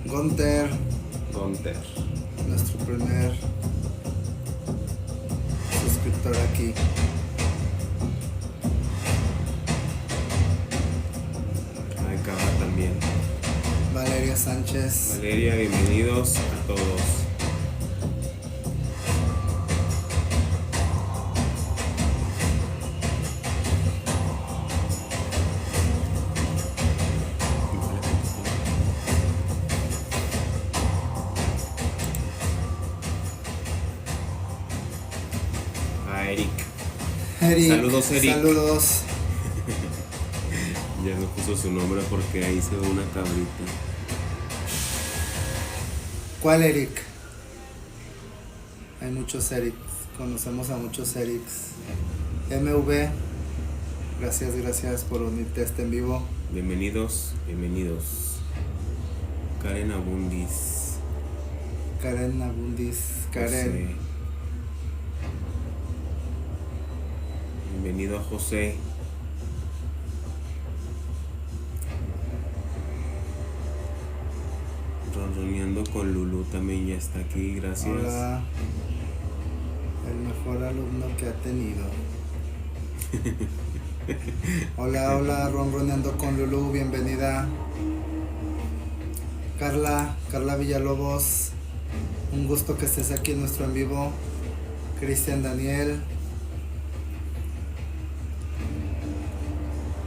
Gunter, nuestro primer suscriptor aquí. Acaba también. Valeria Sánchez. Valeria, bienvenidos a todos. Eric, saludos, Eric. Saludos. Ya no puso su nombre porque ahí se ve una cabrita. ¿Cuál Eric? Hay muchos Erics. Conocemos a muchos Erics. MV, gracias por unirte a este en vivo. Bienvenidos. Karen Abundis. Karen. José. Bienvenido a José. Ronroneando con Lulu también ya está aquí, gracias. Hola. El mejor alumno que ha tenido. Hola, ronroneando con Lulu, bienvenida. Carla Villalobos, un gusto que estés aquí en nuestro en vivo. Cristian Daniel.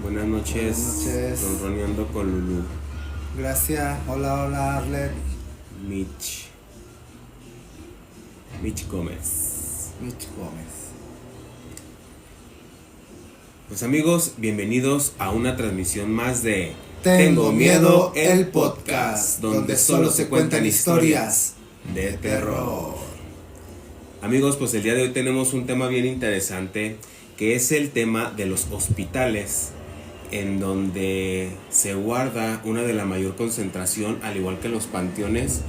Buenas noches. Ronroneando con Lulu. Gracias. Hola Arlet. Mitch Gómez. Pues amigos, bienvenidos a una transmisión más de Tengo Miedo, el podcast, donde solo se cuentan historias de terror. Amigos, pues el día de hoy tenemos un tema bien interesante, que es el tema de los hospitales, en donde se guarda una de la mayor concentración, al igual que los panteones,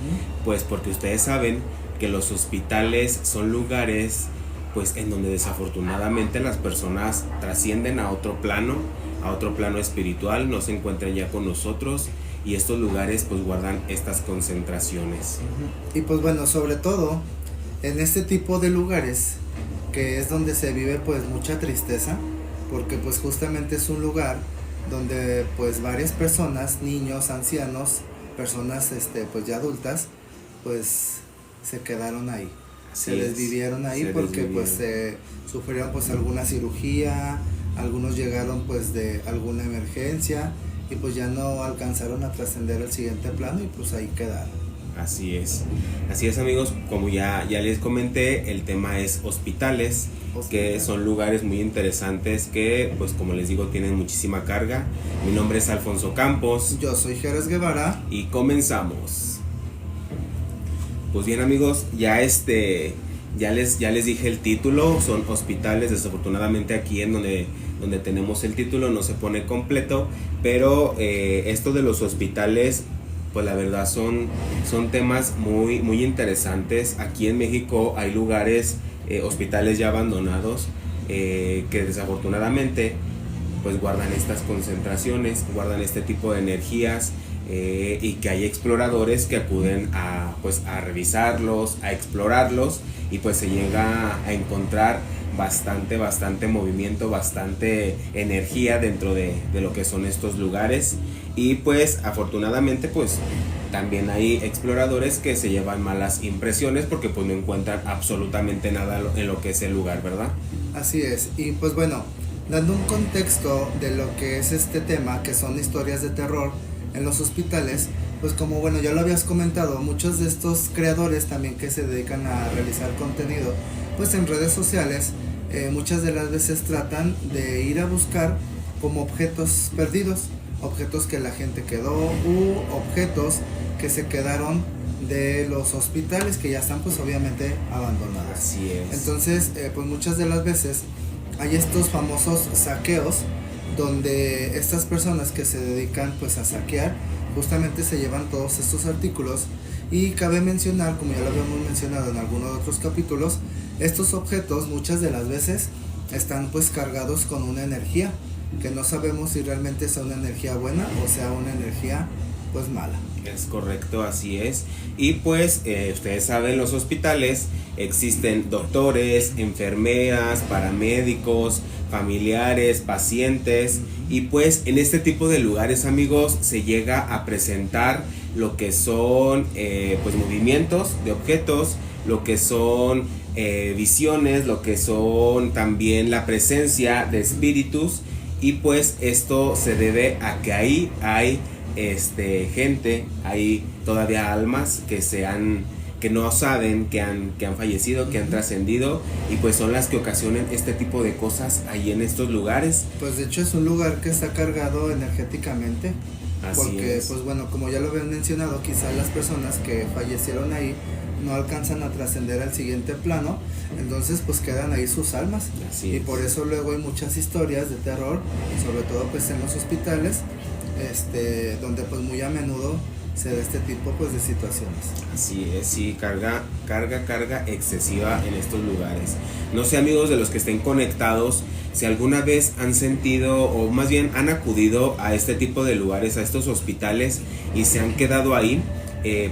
pues porque ustedes saben que los hospitales son lugares pues en donde desafortunadamente las personas trascienden a otro plano espiritual, no se encuentran ya con nosotros, y estos lugares pues guardan estas concentraciones. Y pues bueno, sobre todo en este tipo de lugares, que es donde se vive pues mucha tristeza, porque pues justamente es un lugar donde pues varias personas, niños, ancianos, personas pues ya adultas, pues se quedaron ahí. Se desvivieron ahí porque pues sufrieron pues alguna cirugía, algunos llegaron pues de alguna emergencia y pues ya no alcanzaron a trascender al siguiente plano y pues ahí quedaron. Así es amigos, como ya les comenté, el tema es hospitales, que son lugares muy interesantes que pues como les digo tienen muchísima carga. Mi nombre es Alfonso Campos. Yo soy Jerez Guevara. Y comenzamos. Pues bien amigos, ya les dije el título, son hospitales. Desafortunadamente aquí en donde tenemos el título no se pone completo, pero esto de los hospitales pues la verdad son temas muy, muy interesantes. Aquí en México hay lugares, hospitales ya abandonados, que desafortunadamente pues guardan estas concentraciones, guardan este tipo de energías, y que hay exploradores que acuden a revisarlos, a explorarlos, y pues se llega a encontrar bastante movimiento, bastante energía dentro de lo que son estos lugares. Y pues afortunadamente pues también hay exploradores que se llevan malas impresiones porque pues no encuentran absolutamente nada en lo que es el lugar, ¿verdad? Así es. Y pues bueno, dando un contexto de lo que es este tema, que son historias de terror en los hospitales, pues como bueno ya lo habías comentado, muchos de estos creadores también que se dedican a realizar contenido pues en redes sociales, muchas de las veces tratan de ir a buscar como objetos perdidos, objetos que la gente quedó, u objetos que se quedaron de los hospitales que ya están pues obviamente abandonados. Así es. Entonces pues muchas de las veces hay estos famosos saqueos donde estas personas que se dedican pues a saquear justamente se llevan todos estos artículos. Y cabe mencionar, como ya lo habíamos mencionado en algunos de otros capítulos, estos objetos muchas de las veces están pues cargados con una energía que no sabemos si realmente sea una energía buena o sea una energía pues mala. Es correcto, así es. Y pues ustedes saben, los hospitales existen doctores, enfermeras, paramédicos, familiares, pacientes, y pues en este tipo de lugares, amigos, se llega a presentar lo que son pues movimientos de objetos, lo que son visiones, lo que son también la presencia de espíritus, y pues esto se debe a que ahí hay gente, hay todavía almas que no saben que han fallecido, que han trascendido, y pues son las que ocasionan este tipo de cosas ahí en estos lugares. Pues de hecho es un lugar que está cargado energéticamente. Así porque es. pues bueno, como ya lo habían mencionado, quizá las personas que fallecieron ahí no alcanzan a trascender al siguiente plano, entonces pues quedan ahí sus almas. Así y es. por eso luego hay muchas historias de terror, sobre todo pues en los hospitales, donde pues muy a menudo se da este tipo pues de situaciones. Así es, sí, carga excesiva en estos lugares. No sé, amigos, de los que estén conectados, si alguna vez han sentido, o más bien han acudido a este tipo de lugares, a estos hospitales, y se han quedado ahí,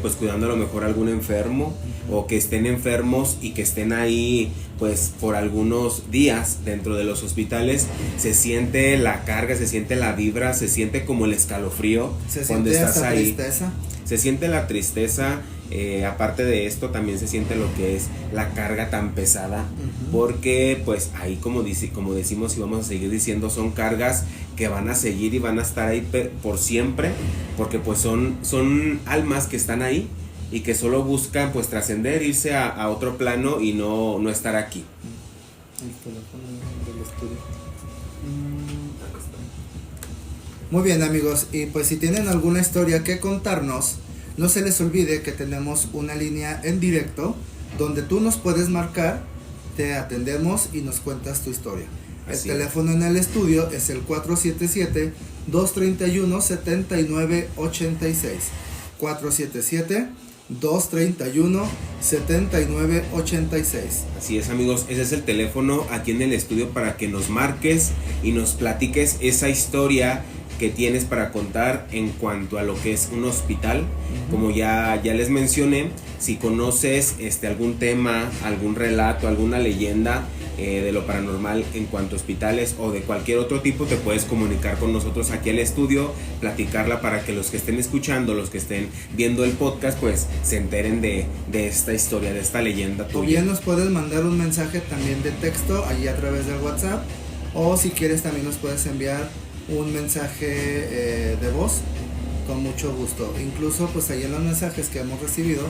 pues cuidando a lo mejor a algún enfermo, o que estén enfermos y que estén ahí pues por algunos días dentro de los hospitales. Se siente la carga, se siente la vibra, se siente como el escalofrío cuando estás ahí. Tristeza. Se siente la tristeza. Aparte de esto, también se siente lo que es la carga tan pesada, porque pues ahí como decimos y vamos a seguir diciendo, son cargas que van a seguir y van a estar ahí por siempre, porque pues son almas que están ahí y que solo buscan pues trascender, irse a otro plano y no estar aquí. El teléfono del estudio. Muy bien, amigos, y pues si tienen alguna historia que contarnos, no se les olvide que tenemos una línea en directo donde tú nos puedes marcar, te atendemos y nos cuentas tu historia. Así el teléfono en el estudio es el 477-231-7986. 477-231-7986. Así es, amigos, ese es el teléfono aquí en el estudio para que nos marques y nos platiques esa historia que tienes para contar en cuanto a lo que es un hospital. Como ya les mencioné, si conoces algún tema, algún relato, alguna leyenda de lo paranormal en cuanto a hospitales o de cualquier otro tipo, te puedes comunicar con nosotros aquí al estudio, platicarla para que los que estén escuchando, los que estén viendo el podcast, pues se enteren de esta historia, de esta leyenda tuya. O bien nos puedes mandar un mensaje también de texto allí a través del WhatsApp, o si quieres también nos puedes enviar un mensaje de voz, con mucho gusto. Incluso pues ahí en los mensajes que hemos recibido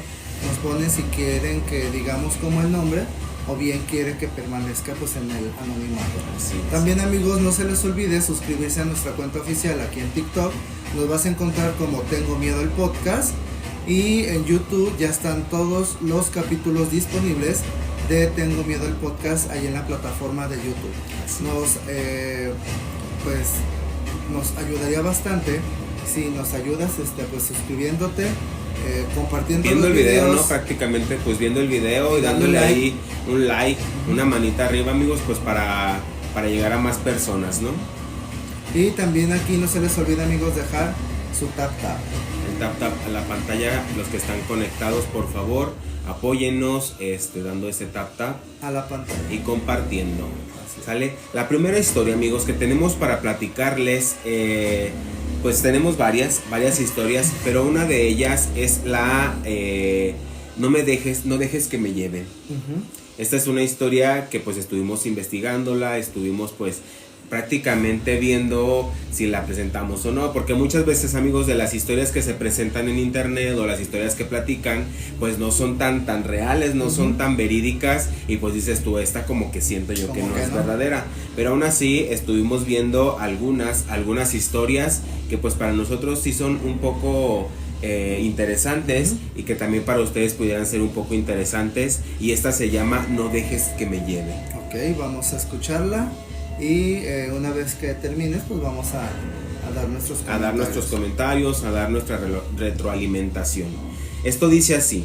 nos ponen si quieren que digamos como el nombre o bien quiere que permanezca pues en el anonimato. También, amigos, no se les olvide suscribirse a nuestra cuenta oficial aquí en TikTok. Nos vas a encontrar como Tengo Miedo el Podcast, y en YouTube ya están todos los capítulos disponibles de Tengo Miedo el Podcast ahí en la plataforma de YouTube. Nos ayudaría bastante si nos ayudas pues suscribiéndote, compartiendo viendo los el video, videos, ¿no? Prácticamente pues viendo el video y dándole ahí un like, una manita arriba, amigos, pues para llegar a más personas, ¿no? Y también aquí no se les olvide, amigos, dejar su tap. El tap a la pantalla, los que están conectados, por favor, apóyennos dando ese tap a la pantalla y compartiendo. ¿Sale? La primera historia, amigos, que tenemos para platicarles, pues tenemos varias historias, pero una de ellas es la no dejes que me lleven. Esta es una historia que pues estuvimos investigándola, estuvimos pues prácticamente viendo si la presentamos o no, porque muchas veces, amigos, de las historias que se presentan en internet o las historias que platican, pues no son tan reales, no son tan verídicas, y pues dices tú, esta como que siento yo que no es verdadera, pero aún así estuvimos viendo algunas historias que pues para nosotros sí son un poco interesantes, y que también para ustedes pudieran ser un poco interesantes, y esta se llama No dejes que me lleve. Ok, vamos a escucharla. Y una vez que termines, pues vamos a dar nuestros comentarios. A dar nuestra retroalimentación. Esto dice así: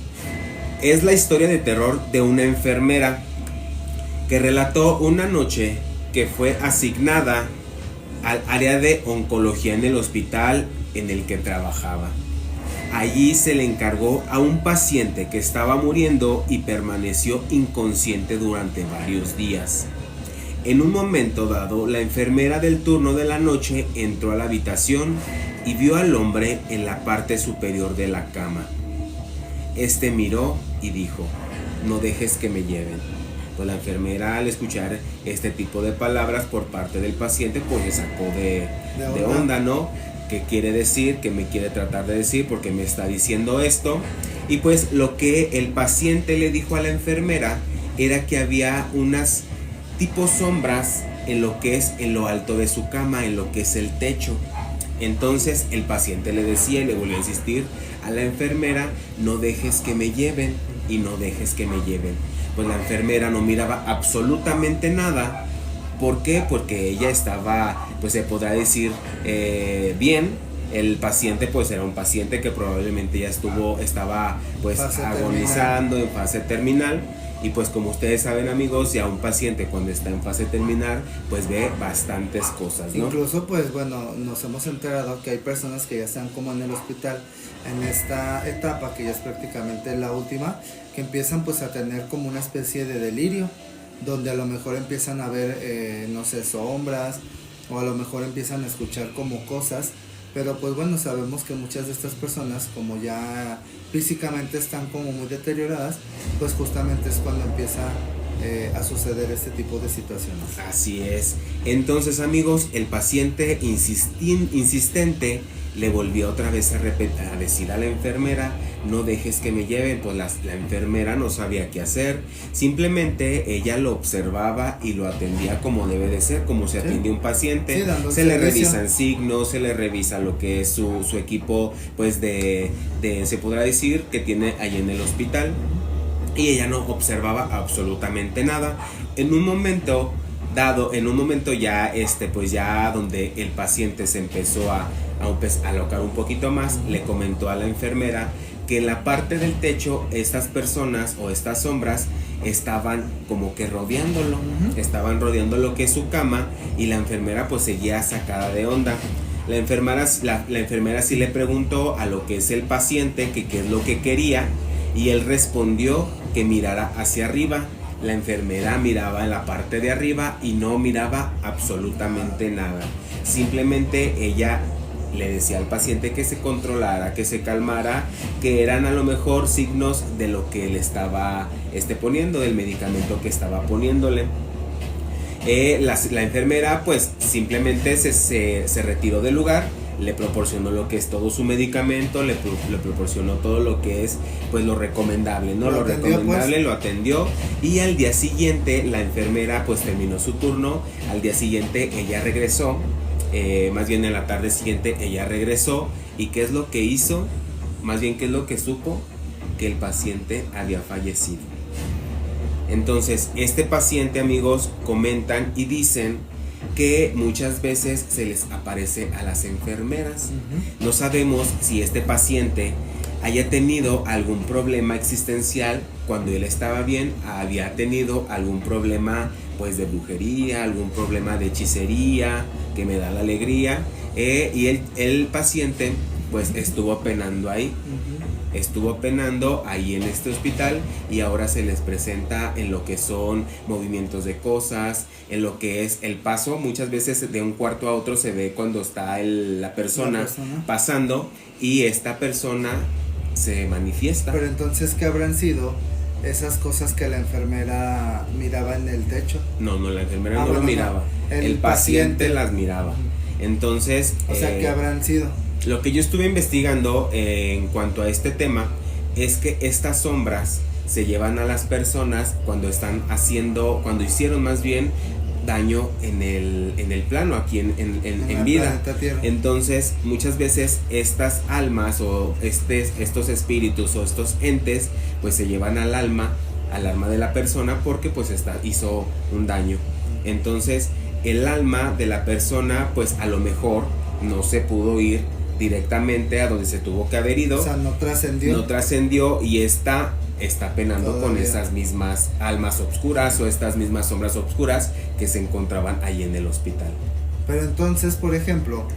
es la historia de terror de una enfermera que relató una noche que fue asignada al área de oncología en el hospital en el que trabajaba. Allí se le encargó a un paciente que estaba muriendo y permaneció inconsciente durante varios días. En un momento dado, la enfermera del turno de la noche entró a la habitación y vio al hombre en la parte superior de la cama. Este miró y dijo: no dejes que me lleven. Pues la enfermera, al escuchar este tipo de palabras por parte del paciente, pues le sacó de onda, ¿no? ¿Qué quiere decir? ¿Qué me quiere tratar de decir? Porque me está diciendo esto. Y pues lo que el paciente le dijo a la enfermera era que había unas tipo sombras en lo que es en lo alto de su cama, en lo que es el techo. Entonces el paciente le decía y le volvió a insistir a la enfermera: no dejes que me lleven y no dejes que me lleven. Pues la enfermera no miraba absolutamente nada. ¿Por qué? Porque ella estaba, pues se podrá decir, bien. El paciente pues era un paciente que probablemente ya estaba pues agonizando en fase terminal. Y pues como ustedes saben, amigos, ya un paciente cuando está en fase terminal pues ve bastantes cosas, ¿no? Incluso pues bueno, nos hemos enterado que hay personas que ya están como en el hospital en esta etapa, que ya es prácticamente la última, que empiezan pues a tener como una especie de delirio, donde a lo mejor empiezan a ver, no sé, sombras, o a lo mejor empiezan a escuchar como cosas. Pero pues bueno, sabemos que muchas de estas personas, como ya físicamente están como muy deterioradas, pues justamente es cuando empieza a suceder este tipo de situaciones. Así es. Entonces, amigos, el paciente insistente le volvió otra vez a decir a la enfermera: no dejes que me lleven. Pues la enfermera no sabía qué hacer. Simplemente ella lo observaba y lo atendía como debe de ser, como se atiende un paciente. Sí, se le revisan signos, se le revisa lo que es su equipo, pues se podrá decir que tiene ahí en el hospital. Y ella no observaba absolutamente nada. En un momento ya pues ya donde el paciente se empezó a alocar un poquito más, le comentó a la enfermera que en la parte del techo estas personas o estas sombras estaban como que rodeándolo, estaban rodeando lo que es su cama, y la enfermera pues seguía sacada de onda. La enfermera sí le preguntó a lo que es el paciente que qué es lo que quería, y él respondió que mirara hacia arriba. La enfermera miraba en la parte de arriba y no miraba absolutamente nada. Simplemente ella le decía al paciente que se controlara, que se calmara, que eran a lo mejor signos de lo que le estaba poniendo, del medicamento que estaba poniéndole. La enfermera pues simplemente se retiró del lugar, le proporcionó lo que es todo su medicamento, le proporcionó todo lo que es pues lo recomendable, ¿no? Lo recomendable, pues. Lo atendió, y al día siguiente la enfermera pues terminó su turno. Al día siguiente ella regresó, más bien en la tarde siguiente ella regresó, y ¿qué es lo que hizo? Más bien, ¿qué es lo que supo? Que el paciente había fallecido. Entonces, este paciente, amigos, comentan y dicen que muchas veces se les aparece a las enfermeras. No sabemos si este paciente haya tenido algún problema existencial cuando él estaba bien, había tenido algún problema pues de brujería, algún problema de hechicería, que me da la alegría, y el paciente pues estuvo penando ahí. Estuvo penando ahí en este hospital, y ahora se les presenta en lo que son movimientos de cosas, en lo que es el paso. Muchas veces de un cuarto a otro se ve cuando está la persona pasando, y esta persona se manifiesta. Pero entonces, ¿qué habrán sido esas cosas que la enfermera miraba en el techo? No, la enfermera no lo miraba. El paciente las miraba. Entonces, o sea, ¿qué habrán sido? Lo que yo estuve investigando en cuanto a este tema es que estas sombras se llevan a las personas cuando hicieron más bien daño en el plano, aquí en vida. Entonces, muchas veces estas almas o estos espíritus o estos entes pues se llevan al alma de la persona, porque pues hizo un daño. Entonces, el alma de la persona pues a lo mejor no se pudo ir directamente a donde se tuvo que haber ido. O sea, no trascendió y está penando todavía con esas mismas almas obscuras o estas mismas sombras obscuras que se encontraban ahí en el hospital. Pero entonces, por ejemplo,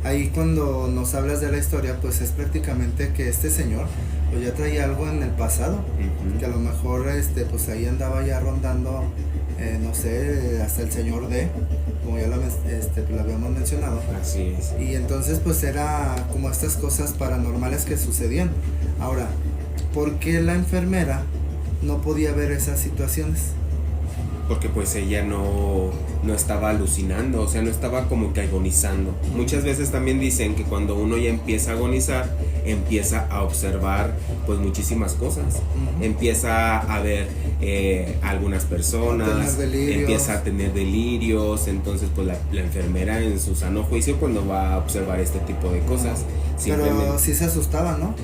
ahí cuando nos hablas de la historia, pues es prácticamente que este señor pues ya traía algo en el pasado, que a lo mejor pues ahí andaba ya rondando, no sé, hasta el señor D, como ya lo habíamos mencionado. Así es. Y entonces pues era como estas cosas paranormales que sucedían. Ahora, ¿por qué la enfermera no podía ver esas situaciones? Porque pues ella no estaba alucinando, o sea, no estaba como que agonizando. Muchas veces también dicen que cuando uno ya empieza a agonizar, empieza a observar pues muchísimas cosas. Empieza a ver algunas personas, empieza a tener delirios, entonces pues la enfermera en su sano juicio pues no va a observar este tipo de cosas. Pero sí se asustaba, ¿no?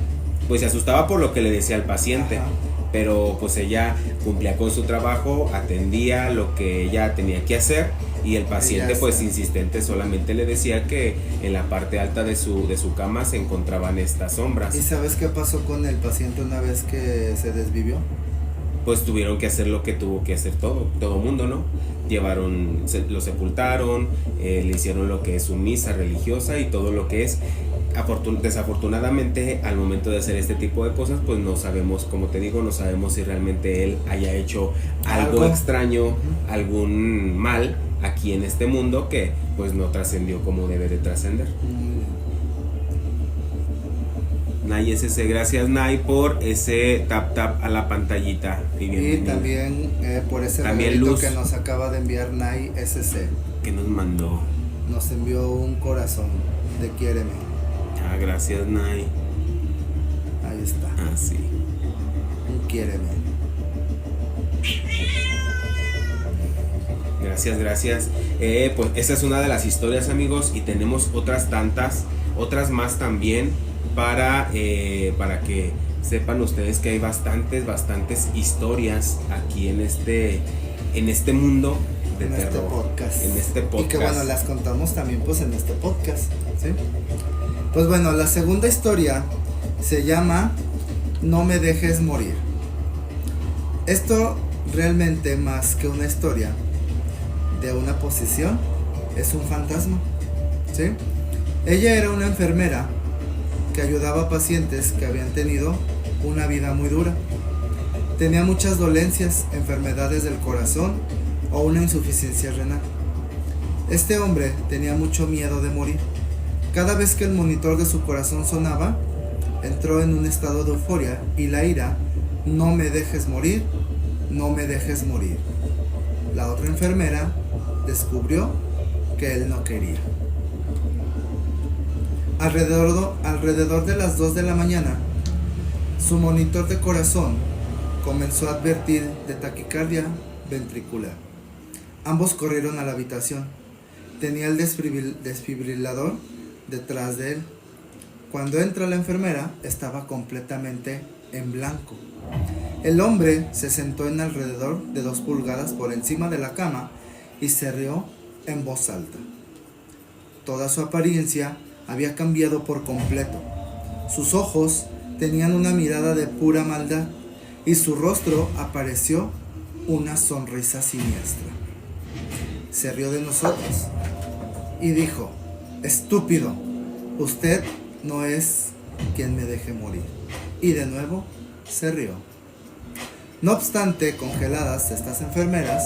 Pues se asustaba por lo que le decía al paciente. Ajá. Pero pues ella cumplía con su trabajo, atendía lo que ella tenía que hacer y el paciente pues insistente solamente le decía que en la parte alta de su cama se encontraban estas sombras. ¿Y sabes qué pasó con el paciente una vez que se desvivió? Pues tuvieron que hacer lo que tuvo que hacer todo mundo, ¿no? Lo sepultaron, le hicieron lo que es su misa religiosa y todo lo que es. Desafortunadamente al momento de hacer este tipo de cosas pues no sabemos, como te digo, no sabemos si realmente él haya hecho algo extraño, algún mal aquí en este mundo que pues no trascendió como debe de trascender. Nay SC, gracias Nay por ese tap a la pantallita. Y también por ese regalito que nos acaba de enviar Nay SC, que nos mandó, nos envió un corazón de quiéreme. Gracias Nay. Ahí está. Sí. Quiéreme. Gracias. Pues esa es una de las historias, amigos, y tenemos otras tantas, otras más también para que sepan ustedes que hay bastantes historias aquí en este mundo de terror. En este podcast. Y que bueno, las contamos también pues en este podcast, ¿sí? Pues bueno, la segunda historia se llama No me dejes morir. Esto realmente más que una historia de una posesión, es un fantasma, ¿sí? Ella era una enfermera que ayudaba a pacientes que habían tenido una vida muy dura. Tenía muchas dolencias, enfermedades del corazón o una insuficiencia renal. Este hombre tenía mucho miedo de morir. Cada vez que el monitor de su corazón sonaba, entró en un estado de euforia y la ira, no me dejes morir, no me dejes morir. La otra enfermera descubrió que él no quería. Alrededor de las 2 de la mañana, su monitor de corazón comenzó a advertir de taquicardia ventricular. Ambos corrieron a la habitación. Tenía el desfibrilador detrás de él. Cuando entra la enfermera, estaba completamente en blanco. El hombre se sentó en alrededor de 2 pulgadas por encima de la cama y se rió en voz alta. Toda su apariencia había cambiado por completo. Sus ojos tenían una mirada de pura maldad y su rostro apareció una sonrisa siniestra. Se rió de nosotros y dijo: estúpido, usted no es quien me deje morir. Y de nuevo se rió. No obstante, congeladas, estas enfermeras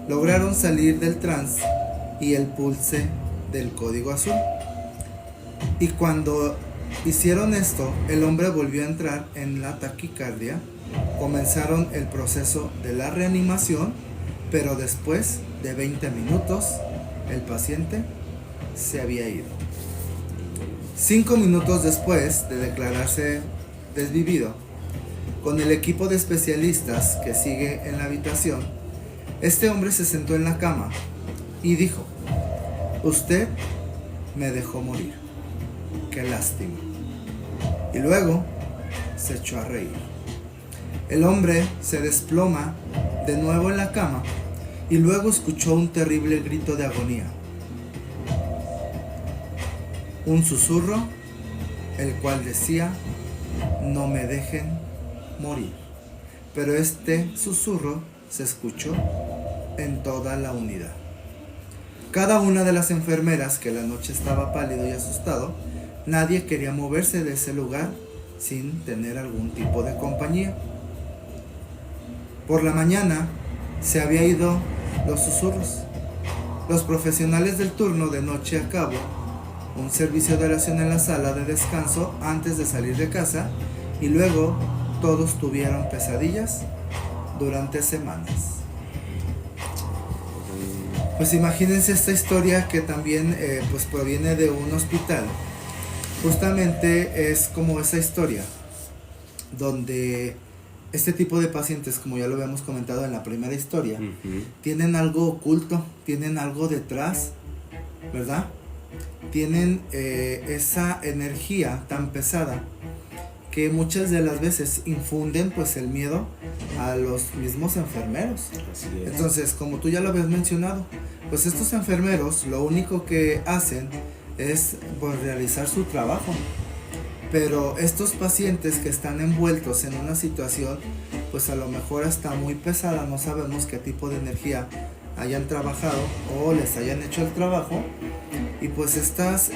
lograron salir del trance y el pulse del código azul. Y cuando hicieron esto, el hombre volvió a entrar en la taquicardia. Comenzaron el proceso de la reanimación, pero después de 20 minutos, el paciente se había ido. 5 minutos después de declararse desvivido, con el equipo de especialistas que sigue en la habitación, este hombre se sentó en la cama y dijo: usted me dejó morir, qué lástima. Y luego se echó a reír. El hombre se desploma de nuevo en la cama y luego escuchó un terrible grito de agonía. Un susurro, el cual decía: no me dejen morir. Pero este susurro se escuchó en toda la unidad. cada una de las enfermeras, que la noche estaba pálido y asustado, nadie quería moverse de ese lugar sin tener algún tipo de compañía. Por la mañana se había ido los susurros. Los profesionales del turno de noche a cabo un servicio de oración en la sala de descanso antes de salir de casa, y luego todos tuvieron pesadillas durante semanas. Pues imagínense esta historia, que también pues proviene de un hospital. Justamente es como esa historia donde este tipo de pacientes, como ya lo habíamos comentado en la primera historia, tienen algo oculto, tienen algo detrás, ¿verdad? Tienen esa energía tan pesada que muchas de las veces infunden pues el miedo a los mismos enfermeros. Así es. Entonces, como tú ya lo habías mencionado, pues estos enfermeros lo único que hacen es pues realizar su trabajo. Pero estos pacientes que están envueltos en una situación pues a lo mejor hasta muy pesada, no sabemos qué tipo de energía hayan trabajado o les hayan hecho el trabajo, y pues estas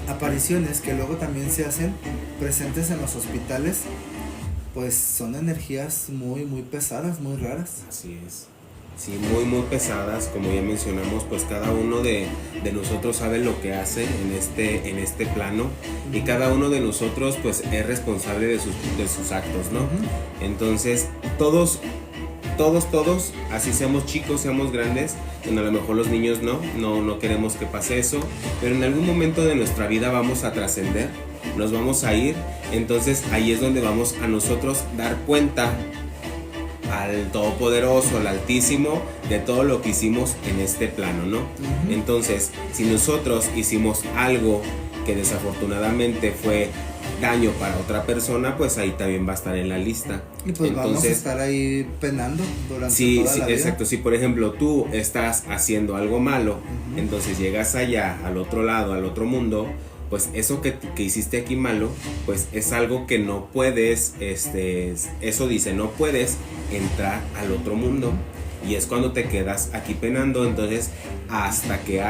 apariciones que luego también se hacen presentes en los hospitales, pues son energías muy muy pesadas, muy raras. Así es. Sí, muy muy pesadas, como ya mencionamos, pues cada uno de nosotros sabe lo que hace en este plano, y cada uno de nosotros pues es responsable de sus actos, ¿no? Entonces todos, así seamos chicos, seamos grandes, bueno, a lo mejor los niños no queremos que pase eso, pero en algún momento de nuestra vida vamos a trascender, nos vamos a ir. Entonces ahí es donde vamos a nosotros dar cuenta al Todopoderoso, al Altísimo, de todo lo que hicimos en este plano, ¿no? Entonces, si nosotros hicimos algo que desafortunadamente fue daño para otra persona, pues ahí también va a estar en la lista. Y pues entonces, vamos a estar ahí penando durante toda la vida. Exacto. Si por ejemplo tú estás haciendo algo malo, entonces llegas allá, al otro lado, al otro mundo, pues eso que hiciste aquí malo, pues es algo que no puedes, eso dice, no puedes entrar al otro mundo, y es cuando te quedas aquí penando. Entonces hasta que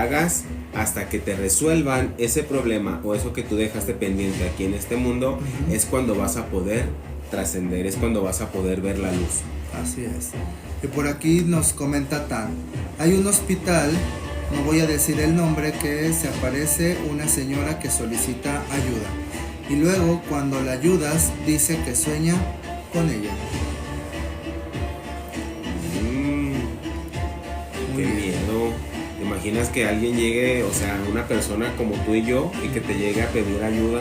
te resuelvan ese problema o eso que tú dejaste pendiente aquí en este mundo, es cuando vas a poder trascender, es cuando vas a poder ver la luz. Así es. Y por aquí nos comenta Tan, hay un hospital, no voy a decir el nombre, que se aparece una señora que solicita ayuda, y luego cuando la ayudas dice que sueña con ella. Qué miedo. ¿Te imaginas que alguien llegue, o sea, una persona como tú y yo, y que te llegue a pedir ayuda,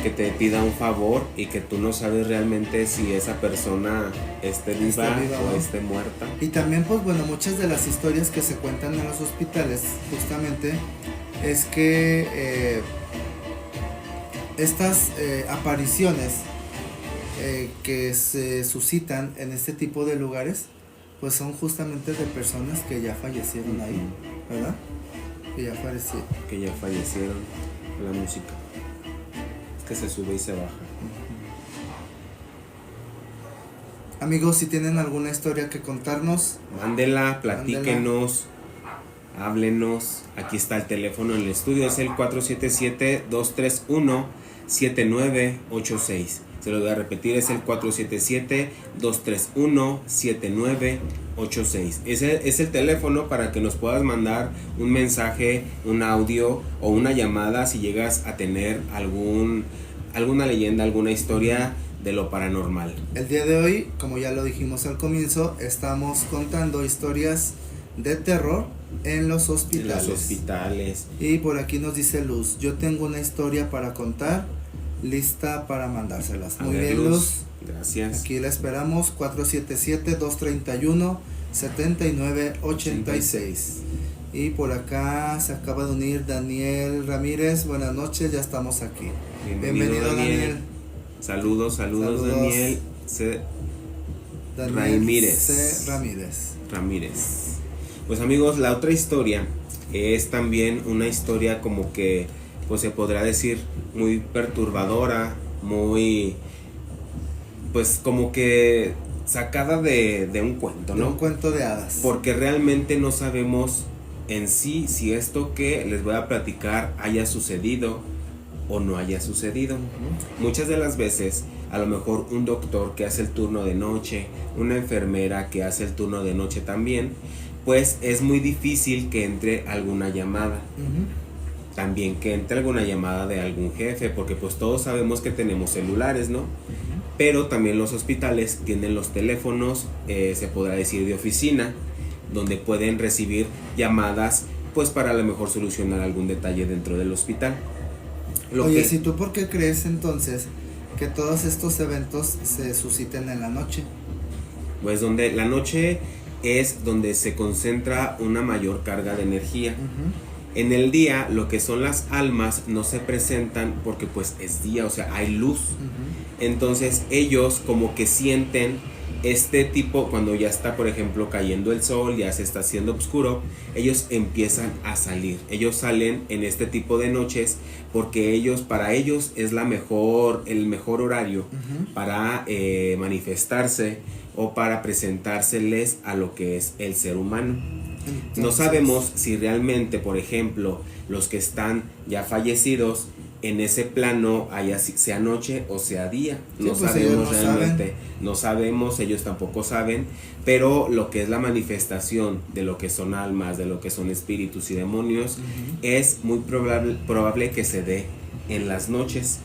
que te pida un favor, y que tú no sabes realmente si esa persona esté viva o esté muerta? Y también pues bueno, muchas de las historias que se cuentan en los hospitales justamente es que estas apariciones que se suscitan en este tipo de lugares pues son justamente de personas que ya fallecieron ahí, ¿verdad? Que ya fallecieron. La música que se sube y se baja. Amigos, si tienen alguna historia que contarnos, mándela, platíquenos, háblenos. Aquí está el teléfono en el estudio, es el 477-231-7986. Se lo voy a repetir, es el 477-231-7986. Ese es el teléfono para que nos puedas mandar un mensaje, un audio o una llamada si llegas a tener alguna leyenda, alguna historia de lo paranormal. El día de hoy, como ya lo dijimos al comienzo, estamos contando historias de terror en los hospitales. Y por aquí nos dice Luz, yo tengo una historia para contar, lista para mandárselas. Muy bien, Luz. Gracias. Aquí la esperamos, 477-231-7986. Y por acá se acaba de unir Daniel Ramírez. Buenas noches, ya estamos aquí. Bienvenido Daniel. Saludos Daniel Ramírez. Pues amigos, la otra historia es también una historia como que pues se podrá decir muy perturbadora, muy pues como que sacada de un cuento, ¿no? De un cuento de hadas. Porque realmente no sabemos en sí si esto que les voy a platicar haya sucedido o no haya sucedido. Muchas de las veces, a lo mejor un doctor que hace el turno de noche, una enfermera que hace el turno de noche también, pues es muy difícil que entre alguna llamada. También que entre alguna llamada de algún jefe, porque pues todos sabemos que tenemos celulares, ¿no? Pero también los hospitales tienen los teléfonos, se podrá decir de oficina, donde pueden recibir llamadas pues para a lo mejor solucionar algún detalle dentro del hospital. Oye, ¿si tú por qué crees entonces que todos estos eventos se susciten en la noche? Pues donde la noche es donde se concentra una mayor carga de energía. En el día lo que son las almas no se presentan porque pues es día, o sea, hay luz. Entonces ellos como que sienten este tipo, cuando ya está por ejemplo cayendo el sol, ya se está haciendo oscuro, ellos empiezan a salir. Ellos salen en este tipo de noches porque para ellos es el mejor horario para manifestarse o para presentárseles a lo que es el ser humano. Entonces, no sabemos si realmente, por ejemplo, los que están ya fallecidos en ese plano, sea noche o sea día. No sabemos realmente. No sabemos, ellos tampoco saben, pero lo que es la manifestación de lo que son almas, de lo que son espíritus y demonios, es muy probable que se dé en las noches.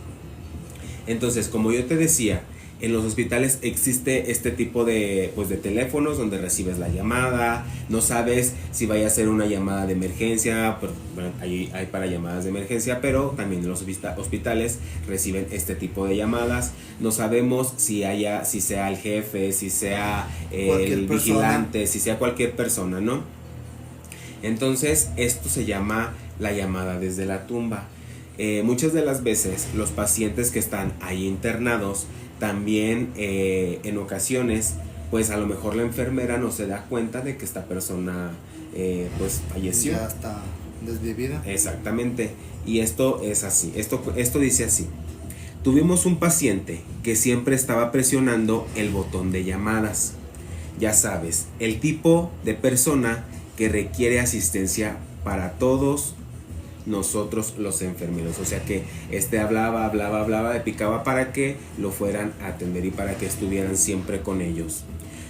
Entonces, como yo te decía, en los hospitales existe este tipo de teléfonos donde recibes la llamada, no sabes si vaya a ser una llamada de emergencia, bueno, hay para llamadas de emergencia, pero también en los hospitales reciben este tipo de llamadas. No sabemos si sea el jefe, si sea el vigilante, si sea cualquier persona, ¿no? Entonces esto se llama la llamada desde la tumba. Muchas de las veces los pacientes que están ahí internados también en ocasiones pues a lo mejor la enfermera no se da cuenta de que esta persona pues falleció, ya está desvivida. Exactamente. Y esto es así, esto dice así: tuvimos un paciente que siempre estaba presionando el botón de llamadas. Ya sabes, el tipo de persona que requiere asistencia para todos nosotros los enfermeros, o sea que hablaba, picaba para que lo fueran a atender y para que estuvieran siempre con ellos.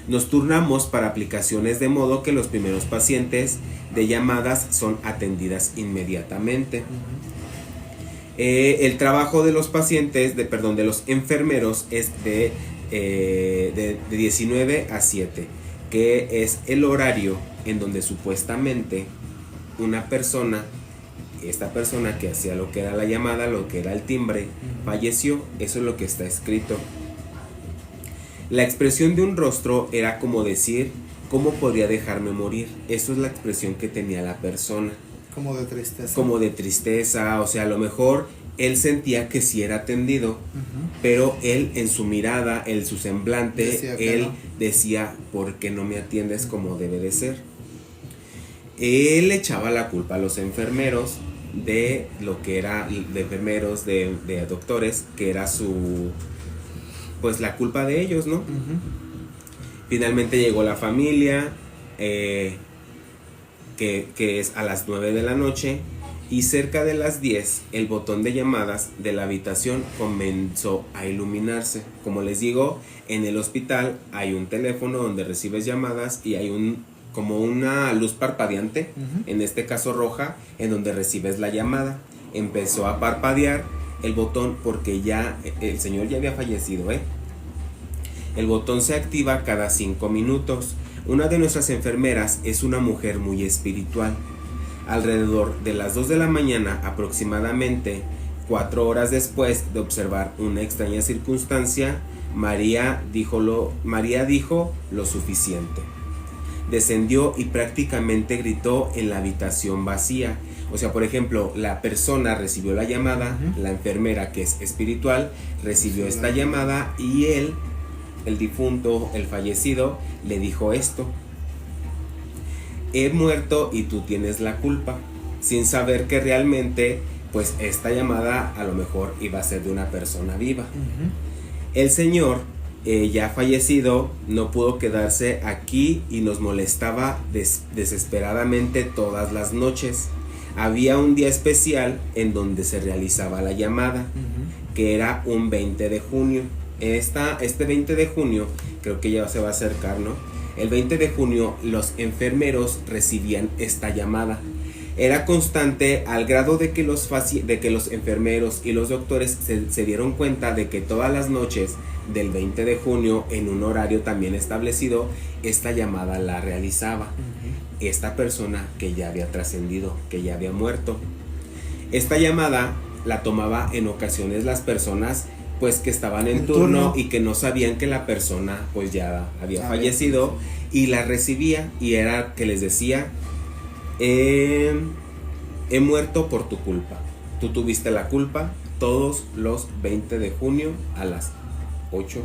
Nos turnamos para aplicaciones de modo que los primeros pacientes de llamadas son atendidas inmediatamente. El trabajo de los pacientes, de los enfermeros es de 19 a 7, que es el horario en donde supuestamente esta persona que hacía lo que era la llamada, lo que era el timbre, falleció. Eso es lo que está escrito. La expresión de un rostro era como decir, ¿cómo podría dejarme morir? Eso es la expresión que tenía la persona. Como de tristeza. Como de tristeza, o sea, a lo mejor él sentía que sí era atendido, pero él en su mirada, en su semblante, decía, ¿por qué no me atiendes como debe de ser? Él echaba la culpa a los enfermeros de lo que era, de enfermeros, de doctores, que era pues la culpa de ellos, ¿no? Finalmente llegó la familia, que es a las 9 de la noche, y cerca de las 10 el botón de llamadas de la habitación comenzó a iluminarse. Como les digo, en el hospital hay un teléfono donde recibes llamadas y hay como una luz parpadeante, en este caso roja, en donde recibes la llamada. Empezó a parpadear el botón porque ya el señor ya había fallecido, El botón se activa cada 5 minutos. Una de nuestras enfermeras es una mujer muy espiritual. Alrededor de las 2 de la mañana aproximadamente, 4 horas después de observar una extraña circunstancia, María dijo lo suficiente. Descendió y prácticamente gritó en la habitación vacía. O sea, por ejemplo, la persona recibió la llamada, la enfermera, que es espiritual, recibió esta llamada y él, el difunto, el fallecido, le dijo esto: he muerto y tú tienes la culpa, sin saber que realmente pues esta llamada a lo mejor iba a ser de una persona viva. El señor ya fallecido, no pudo quedarse aquí y nos molestaba desesperadamente todas las noches. Había un día especial en donde se realizaba la llamada, que era un 20 de junio. Este 20 de junio, creo que ya se va a acercar, ¿no? El 20 de junio los enfermeros recibían esta llamada. Era constante al grado de que los enfermeros y los doctores se dieron cuenta de que todas las noches del 20 de junio, en un horario también establecido, esta llamada la realizaba esta persona que ya había trascendido, que ya había muerto. Esta llamada la tomaba en ocasiones las personas pues que estaban en turno y que no sabían que la persona pues ya había fallecido, y la recibía, y era que les decía: he muerto por tu culpa, tú tuviste la culpa, todos los 20 de junio a las 8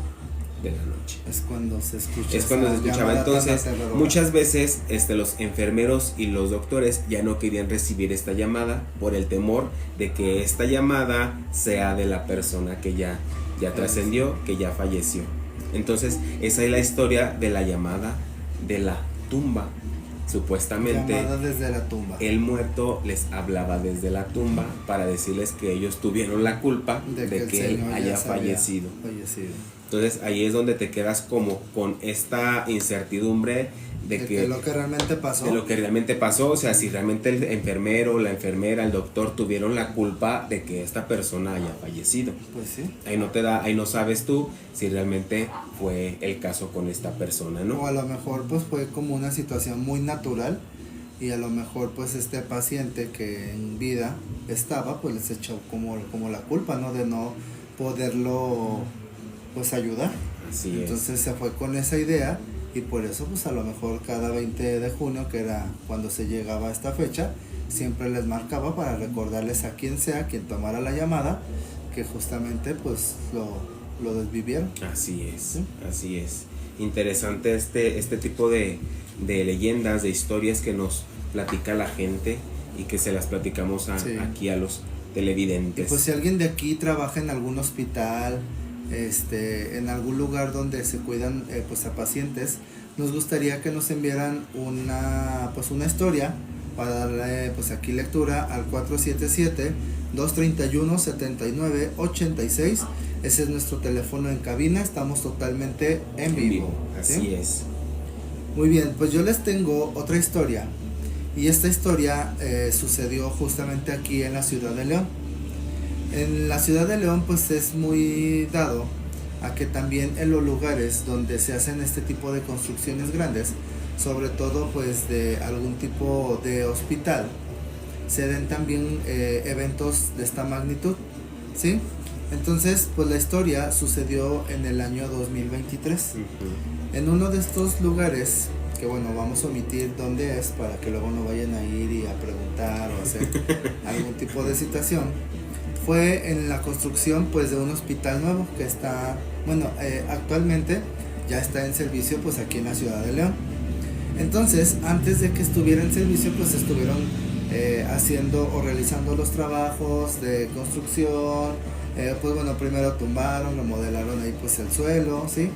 de la noche. Es cuando se escucha. Es cuando se escuchaba. Entonces, muchas veces los enfermeros y los doctores ya no querían recibir esta llamada por el temor de que esta llamada sea de la persona que ya trascendió, que ya falleció. Entonces, esa es la historia de la llamada de la tumba. Supuestamente, llamada desde la tumba. El muerto les hablaba desde la tumba para decirles que ellos tuvieron la culpa de que él haya fallecido. Entonces ahí es donde te quedas como con esta incertidumbre de lo que realmente pasó. De lo que realmente pasó, o sea, si realmente el enfermero, la enfermera, el doctor tuvieron la culpa de que esta persona haya fallecido. Pues sí. Ahí no sabes tú si realmente fue el caso con esta persona, ¿no? O a lo mejor pues fue como una situación muy natural, y a lo mejor pues este paciente que en vida estaba pues les echó como la culpa, ¿no? De no poderlo pues ayudar. Así Entonces se fue con esa idea, y por eso pues a lo mejor cada 20 de junio, que era cuando se llegaba a esta fecha, siempre les marcaba para recordarles a quien sea, quien tomara la llamada, que justamente pues lo desvivieron. Así es, ¿sí? Así es. Interesante este tipo de leyendas, de historias que nos platica la gente y que se las platicamos aquí a los televidentes. Y pues si alguien de aquí trabaja en algún hospital, en algún lugar donde se cuidan pues a pacientes, nos gustaría que nos enviaran una historia para darle pues aquí lectura al 477-231-7986. Ese es nuestro teléfono en cabina, estamos totalmente en vivo. Así ¿sí? es. Muy bien, pues yo les tengo otra historia, y esta historia sucedió justamente aquí en la ciudad de León. En la ciudad de León pues es muy dado a que también en los lugares donde se hacen este tipo de construcciones grandes, sobre todo pues de algún tipo de hospital, se den también eventos de esta magnitud, ¿sí? Entonces pues la historia sucedió en el año 2023. En uno de estos lugares, que bueno, vamos a omitir dónde es para que luego no vayan a ir y a preguntar o hacer algún tipo de situación, fue en la construcción pues de un hospital nuevo que está, actualmente ya está en servicio pues aquí en la ciudad de León. Entonces, antes de que estuviera en servicio, pues estuvieron haciendo o realizando los trabajos de construcción. Primero tumbaron, remodelaron ahí pues el suelo, ¿sí?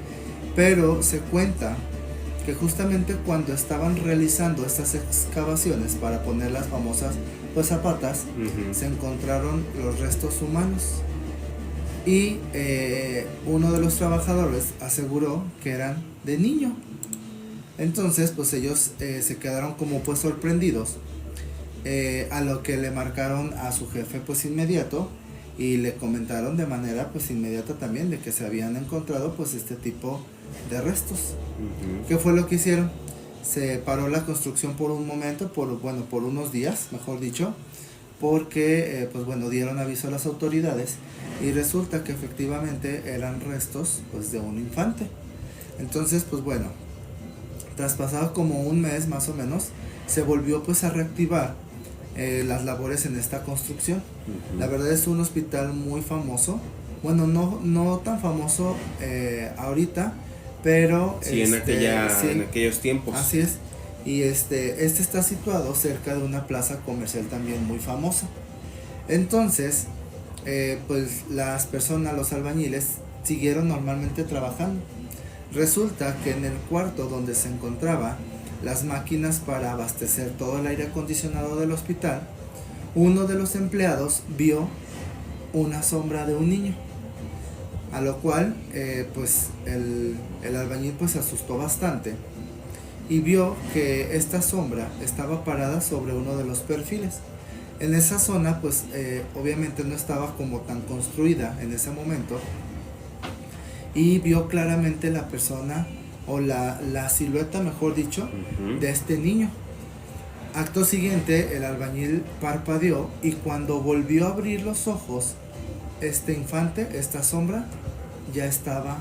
Pero se cuenta que justamente cuando estaban realizando estas excavaciones para poner las famosas pues zapatas, se encontraron los restos humanos, y uno de los trabajadores aseguró que eran de niño. Entonces pues ellos se quedaron como pues sorprendidos, a lo que le marcaron a su jefe pues inmediato, y le comentaron de manera pues inmediata también de que se habían encontrado pues este tipo de restos. ¿Qué fue lo que hicieron? Se paró la construcción por un momento, por unos días, mejor dicho, porque dieron aviso a las autoridades, y resulta que efectivamente eran restos pues de un infante. Entonces tras pasado como un mes más o menos, se volvió pues a reactivar las labores en esta construcción. La verdad es un hospital muy famoso, no tan famoso ahorita, pero sí, en aquellos tiempos. Así es. Y este está situado cerca de una plaza comercial también muy famosa. Entonces, pues las personas, los albañiles, siguieron normalmente trabajando. Resulta que en el cuarto donde se encontraba las máquinas para abastecer todo el aire acondicionado del hospital, uno de los empleados vio una sombra de un niño, a lo cual pues el albañil pues se asustó bastante y vio que esta sombra estaba parada sobre uno de los perfiles. En esa zona pues obviamente no estaba como tan construida en ese momento, y vio claramente la persona o la silueta, mejor dicho, de este niño. Acto siguiente el albañil parpadeó y cuando volvió a abrir los ojos, este infante, esta sombra, ya estaba,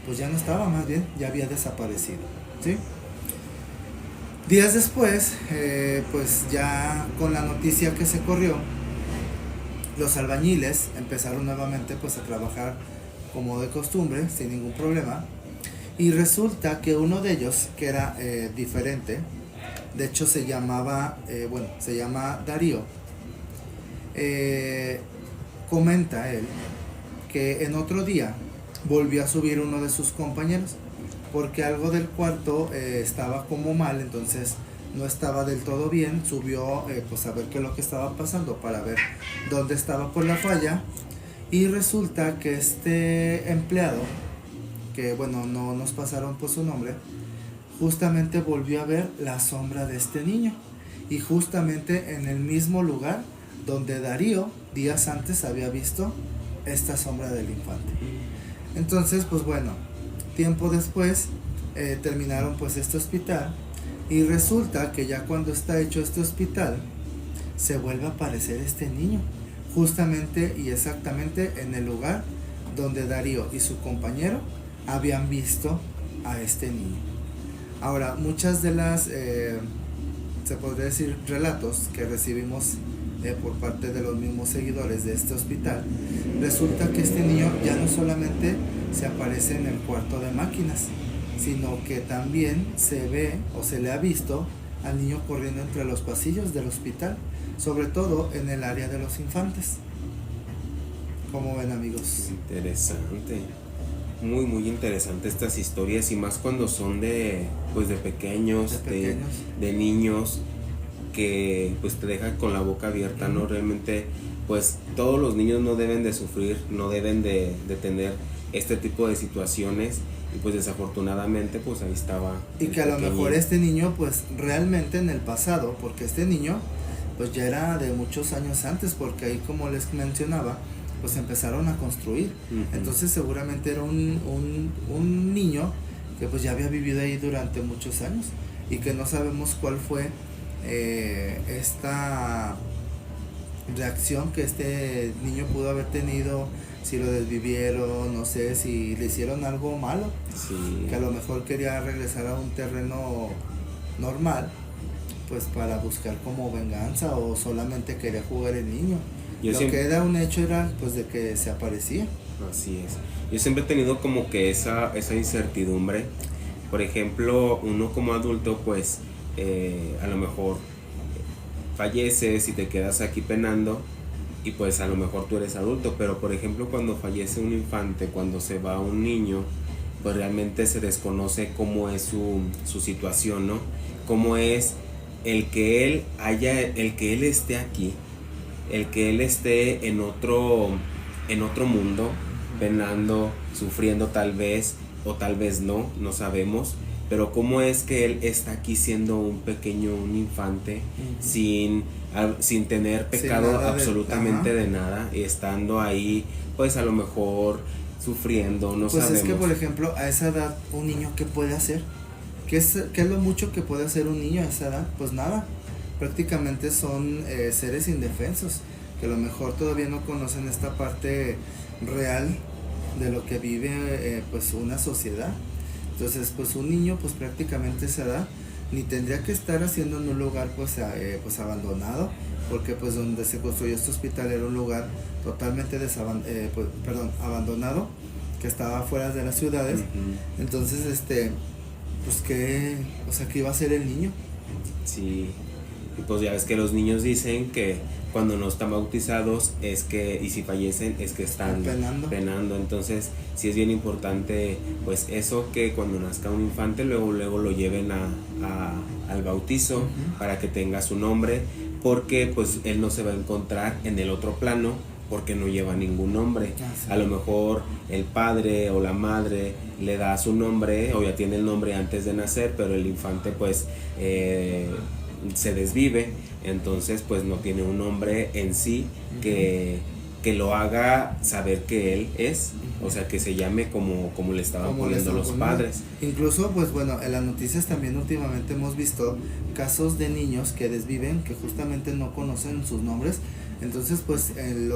pues ya no estaba, más bien, ya había desaparecido, ¿sí? Días después, pues ya con la noticia que se corrió, los albañiles empezaron nuevamente pues a trabajar como de costumbre, sin ningún problema, y resulta que uno de ellos, que era diferente, de hecho se llama Darío, comenta él que en otro día volvió a subir uno de sus compañeros porque algo del cuarto estaba como mal, entonces no estaba del todo bien. Subió pues a ver qué es lo que estaba pasando, para ver dónde estaba por la falla, y resulta que este empleado, que bueno, no nos pasaron por su nombre, justamente volvió a ver la sombra de este niño, y justamente en el mismo lugar donde Darío días antes había visto esta sombra del infante. Entonces pues bueno, tiempo después terminaron pues este hospital, y resulta que ya cuando está hecho este hospital se vuelve a aparecer este niño, justamente y exactamente en el lugar donde Darío y su compañero habían visto a este niño. Ahora, muchas de las se podría decir relatos que recibimos por parte de los mismos seguidores de este hospital, resulta que este niño ya no solamente se aparece en el cuarto de máquinas, sino que también se ve o se le ha visto al niño corriendo entre los pasillos del hospital, sobre todo en el área de los infantes. ¿Cómo ven, amigos? Interesante, muy muy interesante estas historias, y más cuando son de pequeños, de niños, que pues te deja con la boca abierta, ¿no? Realmente pues todos los niños no deben de sufrir, no deben de tener este tipo de situaciones, y pues desafortunadamente pues ahí estaba. Y que a lo mejor este niño pues realmente en el pasado, porque este niño pues ya era de muchos años antes, porque ahí, como les mencionaba, pues empezaron a construir. Entonces seguramente era un niño que pues ya había vivido ahí durante muchos años, y que no sabemos cuál fue esta reacción que este niño pudo haber tenido, si lo desvivieron, no sé, si le hicieron algo malo, sí, que a lo mejor quería regresar a un terreno normal, pues para buscar como venganza, o solamente quería jugar el niño. Lo que era un hecho era pues de que se aparecía. Así es. Yo siempre he tenido como que esa incertidumbre. Por ejemplo, uno como adulto pues a lo mejor falleces y te quedas aquí penando, y pues a lo mejor tú eres adulto, pero por ejemplo cuando fallece un infante, cuando se va un niño, pues realmente se desconoce cómo es su situación, ¿no? Cómo es el que él esté aquí, el que él esté en otro mundo, penando, sufriendo tal vez, o tal vez no sabemos, pero cómo es que él está aquí siendo un infante, sin tener pecado absolutamente de nada, y estando ahí pues a lo mejor sufriendo, no sabemos. Pues es que, por ejemplo, a esa edad un niño, ¿qué puede hacer? ¿Qué es lo mucho que puede hacer un niño a esa edad? Pues nada, prácticamente son seres indefensos, que a lo mejor todavía no conocen esta parte real de lo que vive pues una sociedad. Entonces pues un niño pues prácticamente a esa edad ni tendría que estar haciendo en un lugar pues abandonado, porque pues donde se construyó este hospital era un lugar totalmente abandonado, que estaba fuera de las ciudades. Entonces pues que iba a hacer el niño. Sí, Y pues ya ves que los niños dicen que cuando no están bautizados es que, y si fallecen, es que están penando. Entonces sí es bien importante pues eso, que cuando nazca un infante luego lo lleven al bautizo, para que tenga su nombre, porque pues él no se va a encontrar en el otro plano porque no lleva ningún nombre. A lo mejor el padre o la madre le da su nombre o ya tiene el nombre antes de nacer, pero el infante pues se desvive, entonces pues no tiene un nombre en sí que lo haga saber que él es, o sea, que se llame como le estaban poniendo los padres. Incluso pues bueno, en las noticias también últimamente hemos visto casos de niños que desviven, que justamente no conocen sus nombres. Entonces pues en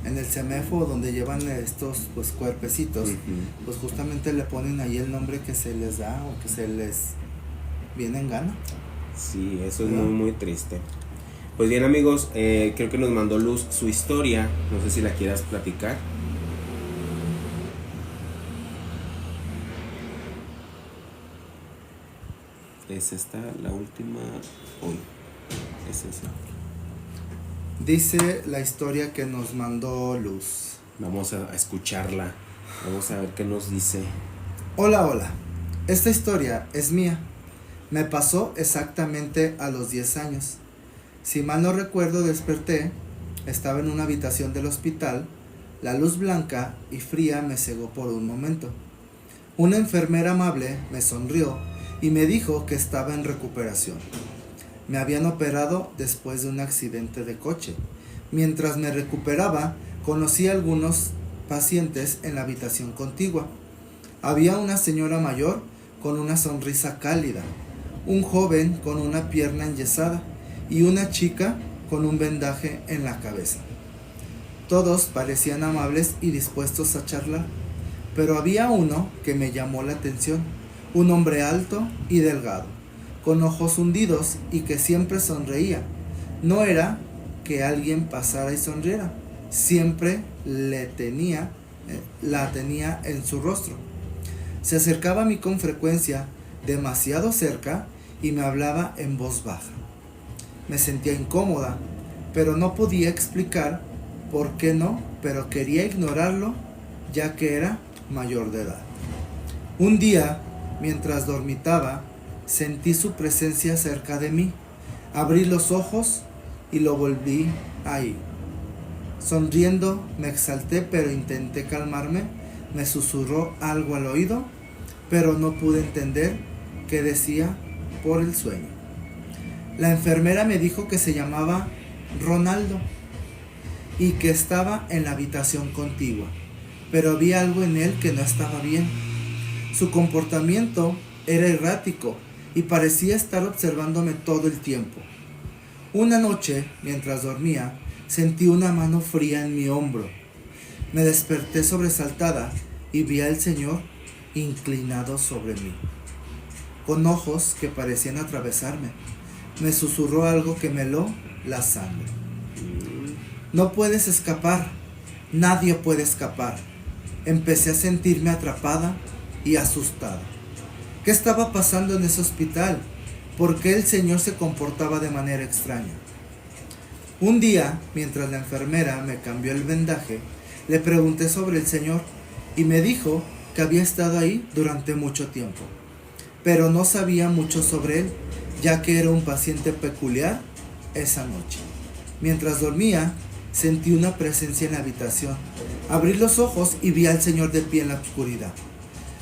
el CEMEFO, donde llevan estos pues cuerpecitos, pues justamente le ponen ahí el nombre que se les da o que se les viene en gana. Sí, eso es muy muy triste. Pues bien, amigos, creo que nos mandó Luz su historia, no sé si la quieras platicar. Es esta la última hoy. Es esa. Dice la historia que nos mandó Luz. Vamos a escucharla. Vamos a ver qué nos dice. Hola. Esta historia es mía. Me pasó exactamente a los 10 años. Si mal no recuerdo, desperté. Estaba en una habitación del hospital. La luz blanca y fría me cegó por un momento. Una enfermera amable me sonrió y me dijo que estaba en recuperación. Me habían operado después de un accidente de coche. Mientras me recuperaba, conocí a algunos pacientes en la habitación contigua. Había una señora mayor con una sonrisa cálida, un joven con una pierna enyesada y una chica con un vendaje en la cabeza. Todos parecían amables y dispuestos a charlar, pero había uno que me llamó la atención, un hombre alto y delgado, con ojos hundidos y que siempre sonreía. No era que alguien pasara y sonriera, siempre la tenía en su rostro. Se acercaba a mí con frecuencia, demasiado cerca, y me hablaba en voz baja. Me sentía incómoda, pero no podía explicar por qué no, pero quería ignorarlo, ya que era mayor de edad. Un día, mientras dormitaba, sentí su presencia cerca de mí. Abrí los ojos y lo volví ahí. Sonriendo, me exalté, pero intenté calmarme. Me susurró algo al oído, pero no pude entender qué decía por el sueño. La enfermera me dijo que se llamaba Ronaldo y que estaba en la habitación contigua, pero había algo en él que no estaba bien. Su comportamiento era errático y parecía estar observándome todo el tiempo. Una noche, mientras dormía, sentí una mano fría en mi hombro. Me desperté sobresaltada y vi al Señor inclinado sobre mí, con ojos que parecían atravesarme. Me susurró algo que me heló la sangre. No puedes escapar, nadie puede escapar. Empecé a sentirme atrapada y asustada. ¿Qué estaba pasando en ese hospital? ¿Por qué el Señor se comportaba de manera extraña? Un día, mientras la enfermera me cambió el vendaje, le pregunté sobre el Señor y me dijo que había estado ahí durante mucho tiempo, pero no sabía mucho sobre él, ya que era un paciente peculiar esa noche. Mientras dormía, sentí una presencia en la habitación. Abrí los ojos y vi al Señor de pie en la oscuridad.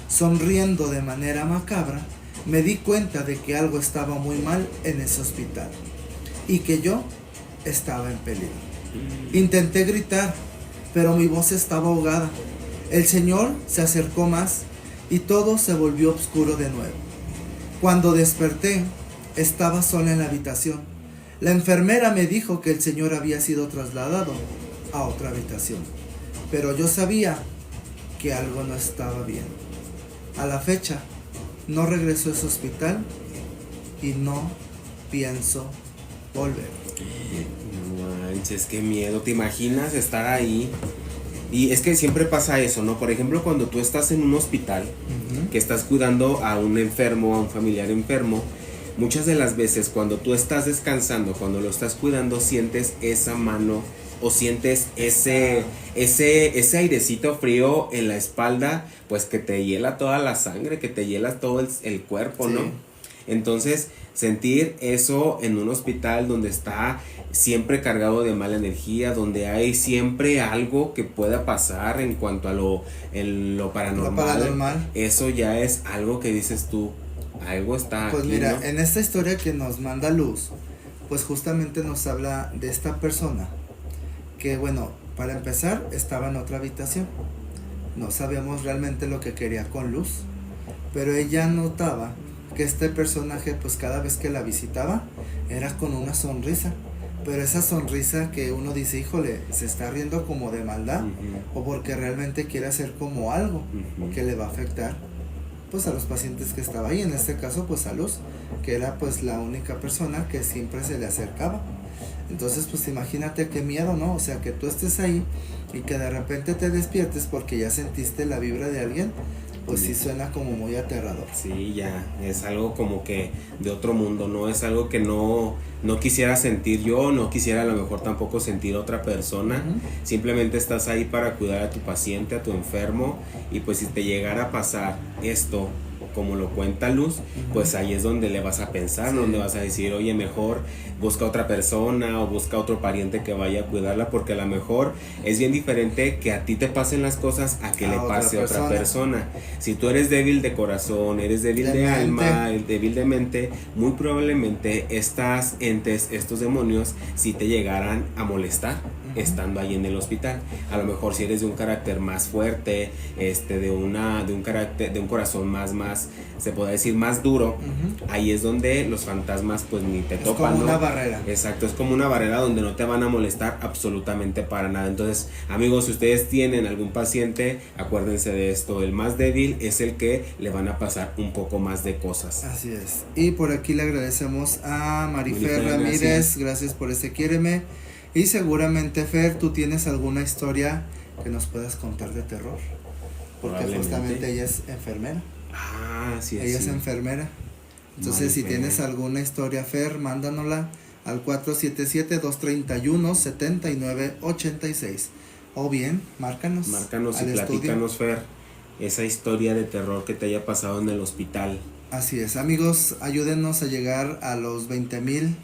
Sonriendo de manera macabra, me di cuenta de que algo estaba muy mal en ese hospital y que yo estaba en peligro. Intenté gritar, pero mi voz estaba ahogada. El Señor se acercó más y todo se volvió oscuro de nuevo. Cuando desperté, estaba sola en la habitación. La enfermera me dijo que el Señor había sido trasladado a otra habitación, pero yo sabía que algo no estaba bien. A la fecha, no regresó a ese hospital y no pienso volver. No manches, qué miedo. ¿Te imaginas estar ahí? Y es que siempre pasa eso, ¿no? Por ejemplo, cuando tú estás en un hospital, que estás cuidando a un enfermo, a un familiar enfermo, muchas de las veces cuando tú estás descansando, cuando lo estás cuidando, sientes esa mano o sientes ese airecito frío en la espalda, pues que te hiela toda la sangre, que te hiela todo el cuerpo, ¿no? Entonces, sentir eso en un hospital donde está siempre cargado de mala energía, donde hay siempre algo que pueda pasar en cuanto a lo paranormal, eso ya es algo que dices tú, algo está pues aquí, mira, ¿no? En esta historia que nos manda Luz, pues justamente nos habla de esta persona que, bueno, para empezar estaba en otra habitación, no sabíamos realmente lo que quería con Luz, pero ella notaba que este personaje, pues cada vez que la visitaba era con una sonrisa, pero esa sonrisa que uno dice, híjole, se está riendo como de maldad, o porque realmente quiere hacer como algo que le va a afectar pues a los pacientes que estaba ahí, en este caso pues a Luz, que era pues la única persona que siempre se le acercaba. Entonces pues imagínate qué miedo, ¿no? O sea, que tú estés ahí y que de repente te despiertes porque ya sentiste la vibra de alguien, pues sí suena como muy aterrador. Sí, ya, es algo como que de otro mundo, ¿no? Es algo que no quisiera sentir yo, no quisiera a lo mejor tampoco sentir otra persona. Simplemente estás ahí para cuidar a tu paciente, a tu enfermo, y pues si te llegara a pasar esto, como lo cuenta Luz, pues ahí es donde le vas a pensar, donde vas a decir, oye, mejor busca otra persona o busca otro pariente que vaya a cuidarla, porque a lo mejor es bien diferente que a ti te pasen las cosas a que le pase a otra persona. Si tú eres débil de corazón, eres débil de alma, débil de mente, muy probablemente estas entes, estos demonios, si te llegaran a molestar estando ahí en el hospital. A lo mejor si eres de un carácter más fuerte, de un corazón más se puede decir más duro, ahí es donde los fantasmas pues ni te topan, como ¿no? Una barrera. Exacto, es como una barrera donde no te van a molestar absolutamente para nada. Entonces, amigos, si ustedes tienen algún paciente, acuérdense de esto, el más débil es el que le van a pasar un poco más de cosas. Así es. Y por aquí le agradecemos a Marifer Ramírez, gracias por ese quiéreme. Y seguramente, Fer, tú tienes alguna historia que nos puedas contar de terror, porque justamente ella es enfermera. Ah, sí, ella es enfermera. Entonces, si tienes alguna historia, Fer, mándanosla al 477-231-7986. O bien, márcanos y platícanos, Fer, esa historia de terror que te haya pasado en el hospital. Así es, amigos, ayúdenos a llegar a los 20,000.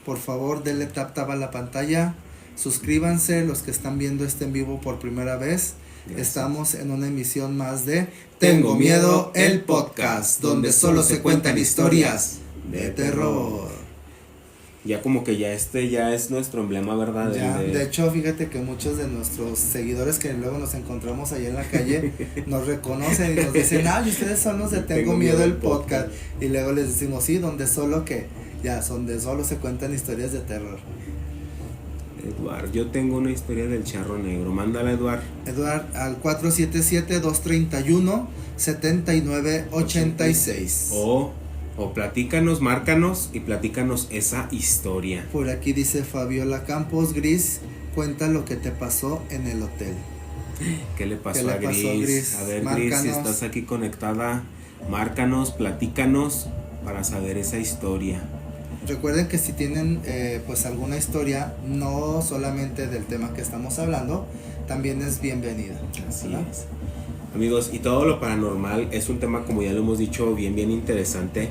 Por favor, denle tap a la pantalla. Suscríbanse los que están viendo este en vivo por primera vez. Gracias. Estamos en una emisión más de Tengo Miedo, el podcast, donde solo se cuentan historias de terror. Ya como que ya es nuestro emblema, ¿verdad? Ya, de hecho, fíjate que muchos de nuestros seguidores que luego nos encontramos ahí en la calle nos reconocen y nos dicen, y ustedes son los de Tengo Miedo el podcast. Y luego les decimos, sí, donde solo se cuentan historias de terror. Eduard, yo tengo una historia del charro negro. Mándala, Eduard. Eduard, al 477-231-7986. O platícanos, márcanos y platícanos esa historia. Por aquí dice Fabiola Campos, Gris, cuenta lo que te pasó en el hotel. ¿Qué le pasó a Gris? A ver, márcanos. Gris, si estás aquí conectada, márcanos, platícanos para saber esa historia. Recuerden que si tienen pues alguna historia, no solamente del tema que estamos hablando, también es bienvenida. Así es. Amigos, y todo lo paranormal es un tema, como ya lo hemos dicho, bien interesante.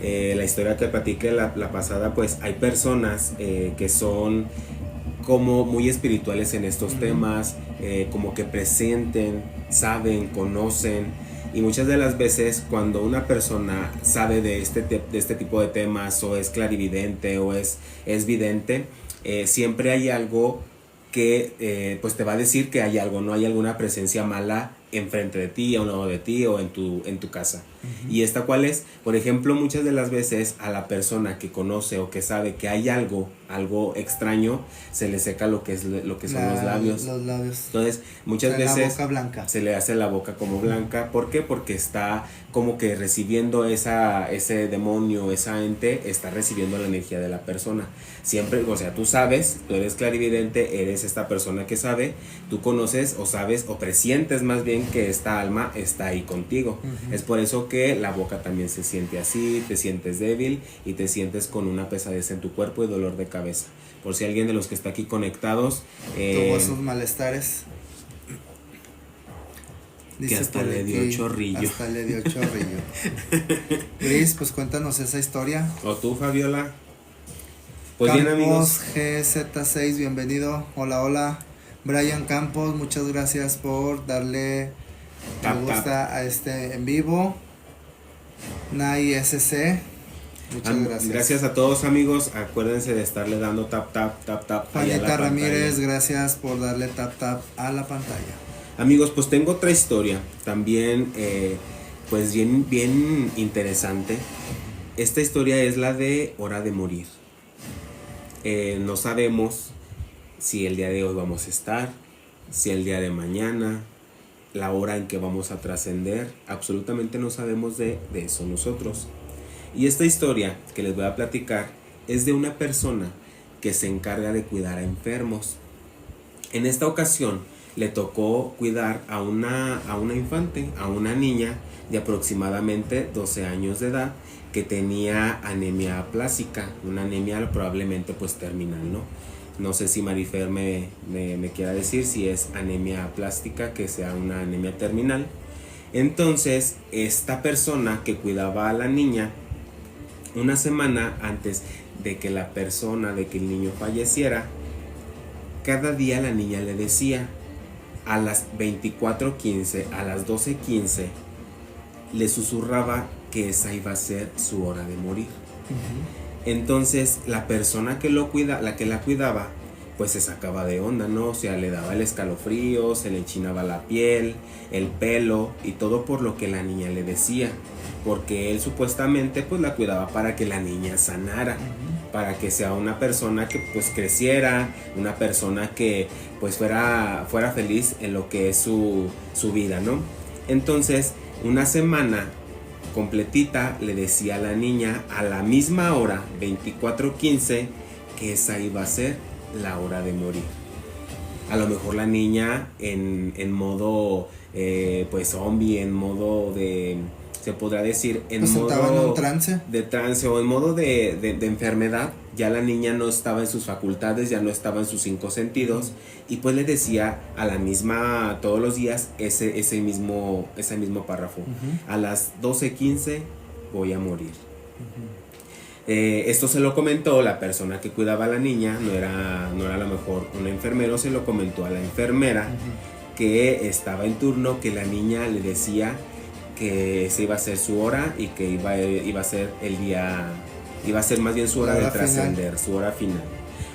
La historia que platiqué la pasada, pues hay personas que son como muy espirituales en estos temas, como que presenten, saben, conocen. Y muchas de las veces cuando una persona sabe de este tipo de temas, o es clarividente o es vidente, siempre hay algo que pues te va a decir que hay algo, no hay alguna presencia mala enfrente de ti, a un lado de ti o en tu casa. ¿Y esta cuál es? Por ejemplo, muchas de las veces a la persona que conoce o que sabe que hay algo extraño, se le seca lo que son los labios. Entonces, muchas veces la boca blanca. Se le hace la boca como blanca. ¿Por qué? Porque está como que recibiendo ese demonio, esa ente, está recibiendo la energía de la persona. Siempre, o sea, tú sabes, tú eres clarividente, eres esta persona que sabe, tú conoces o sabes o presientes más bien sienten que esta alma está ahí contigo. Es por eso que la boca también se siente así, te sientes débil y te sientes con una pesadez en tu cuerpo y dolor de cabeza. Por si alguien de los que está aquí conectados tuvo esos malestares. Dice que hasta le dio chorrillo. Hasta le dio chorrillo. Gris, pues cuéntanos esa historia. ¿O tú, Fabiola? Pues Campos, bien, amigos. GZ6, bienvenido. Hola, hola. Brian Campos, muchas gracias por darle me gusta a este en vivo. Nay SC, muchas gracias. Gracias a todos, amigos. Acuérdense de estarle dando tap. Juanita Ramírez, gracias por darle tap a la pantalla. Amigos, pues tengo otra historia también, pues bien interesante. Esta historia es la de hora de morir. No sabemos si el día de hoy vamos a estar, si el día de mañana, la hora en que vamos a trascender. Absolutamente no sabemos de eso nosotros. Y esta historia que les voy a platicar es de una persona que se encarga de cuidar a enfermos. En esta ocasión le tocó cuidar a una infante, a una niña de aproximadamente 12 años de edad que tenía anemia aplásica, una anemia probablemente pues terminal, ¿no? No sé si Marifer me quiera decir si es anemia aplástica, que sea una anemia terminal. Entonces, esta persona que cuidaba a la niña, una semana antes de que el niño falleciera, cada día la niña le decía, a las 24:15, a las 12:15, le susurraba que esa iba a ser su hora de morir. Entonces la persona que la cuidaba, pues se sacaba de onda, ¿no? O sea, le daba el escalofrío, se le enchinaba la piel, el pelo y todo por lo que la niña le decía, porque él supuestamente pues la cuidaba para que la niña sanara, para que sea una persona que pues creciera, una persona que pues fuera feliz en lo que es su vida, ¿no? Entonces, una semana completita le decía a la niña a la misma hora, 24:15, que esa iba a ser la hora de morir. A lo mejor la niña en modo pues zombie, en modo de, se podrá decir, en pues modo en un trance. De trance o en modo de enfermedad. Ya la niña no estaba en sus facultades, ya no estaba en sus 5 sentidos, y pues le decía a la misma, todos los días, ese mismo párrafo. A las 12:15 voy a morir. Esto se lo comentó la persona que cuidaba a la niña, no era a lo mejor un enfermero, se lo comentó a la enfermera que estaba en turno, que la niña le decía que esa iba a ser su hora y que iba a ser el día, iba a ser más bien su hora de trascender, su hora final.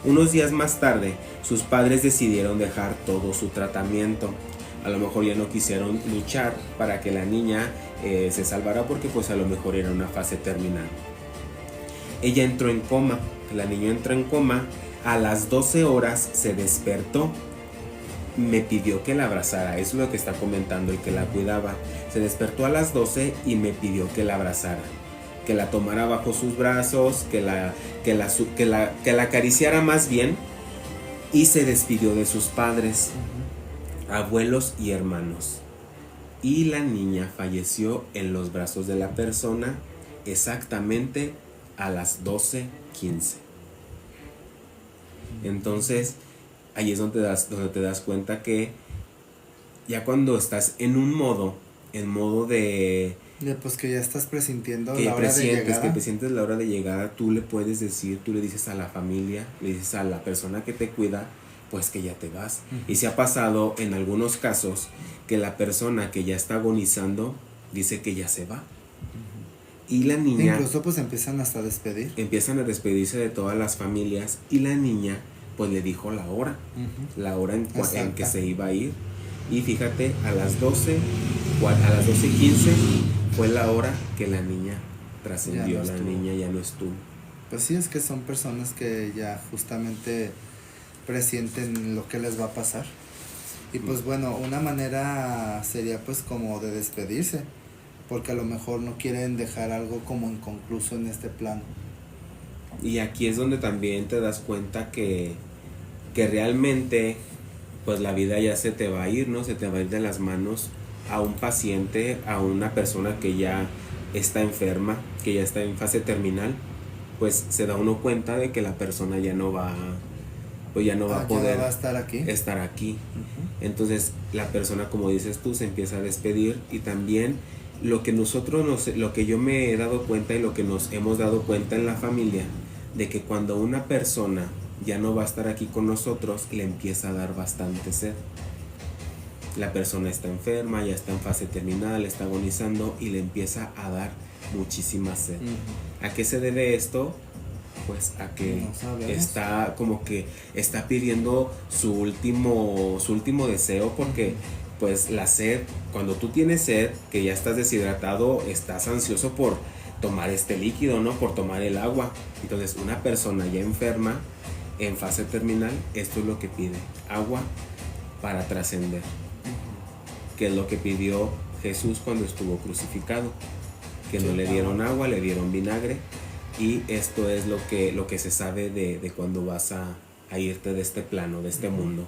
Unos días más tarde, sus padres decidieron dejar todo su tratamiento. A lo mejor ya no quisieron luchar para que la niña se salvara, porque pues a lo mejor era una fase terminal. Ella entró en coma, la niña entró en coma, a las 12 horas se despertó, me pidió que la abrazara, eso es lo que está comentando el que la cuidaba. Se despertó a las 12 y me pidió que la abrazara, que la tomara bajo sus brazos, que la acariciara más bien, y se despidió de sus padres, abuelos y hermanos. Y la niña falleció en los brazos de la persona exactamente a las 12:15. Entonces ahí es donde te das cuenta que ya cuando estás en un modo, de pues que ya estás presintiendo que la hora de llegada. Que presientes la hora de llegada, tú le puedes decir, tú le dices a la familia, le dices a la persona que te cuida, pues que ya te vas. Y se ha pasado en algunos casos que la persona que ya está agonizando dice que ya se va. Y la niña, incluso pues empiezan hasta a despedir. Empiezan a despedirse de todas las familias, y la niña pues le dijo la hora, la hora en que se iba a ir. Y fíjate, a las 12:15 fue la hora que la niña trascendió, la niña ya no estuvo. Pues sí, es que son personas que ya justamente presienten lo que les va a pasar. Y pues bueno, una manera sería pues como de despedirse, porque a lo mejor no quieren dejar algo como inconcluso en este plano. Y aquí es donde también te das cuenta que realmente pues la vida ya se te va a ir, ¿no? Se te va a ir de las manos, a un paciente, a una persona que ya está enferma, que ya está en fase terminal, pues se da uno cuenta de que la persona ya no va, pues ya no va a poder ya no va a estar aquí. Uh-huh. Entonces la persona, como dices tú, se empieza a despedir. Y también lo que lo que yo me he dado cuenta y lo que nos hemos dado cuenta en la familia, de que cuando una persona ya no va a estar aquí con nosotros, le empieza a dar bastante sed. La persona está enferma, ya está en fase terminal, está agonizando y le empieza a dar muchísima sed. Uh-huh. ¿A qué se debe esto? Pues a que está como que está pidiendo su último deseo, porque pues la sed, cuando tú tienes sed, que ya estás deshidratado, estás ansioso por tomar este líquido, ¿no? Por tomar el agua. Entonces una persona ya enferma, en fase terminal, esto es lo que pide: agua para trascender. Que es lo que pidió Jesús cuando estuvo crucificado, que no le dieron agua, le dieron vinagre. Y esto es lo que se sabe de cuando vas a irte de este plano, de este mundo.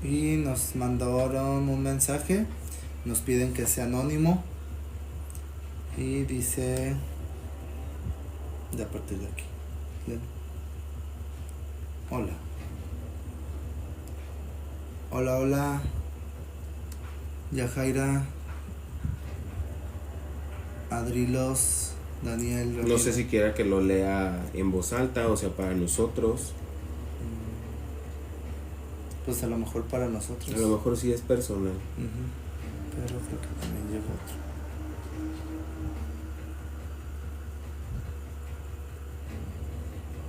Y nos mandaron un mensaje, nos piden que sea anónimo, y dice, de a partir de aquí, hola. Hola, Yajaira, Adrilos, Daniel. No sé si quiera que lo lea en voz alta, o sea, para nosotros. Pues a lo mejor para nosotros. A lo mejor sí es personal. Uh-huh. Pero creo que también llegó otro.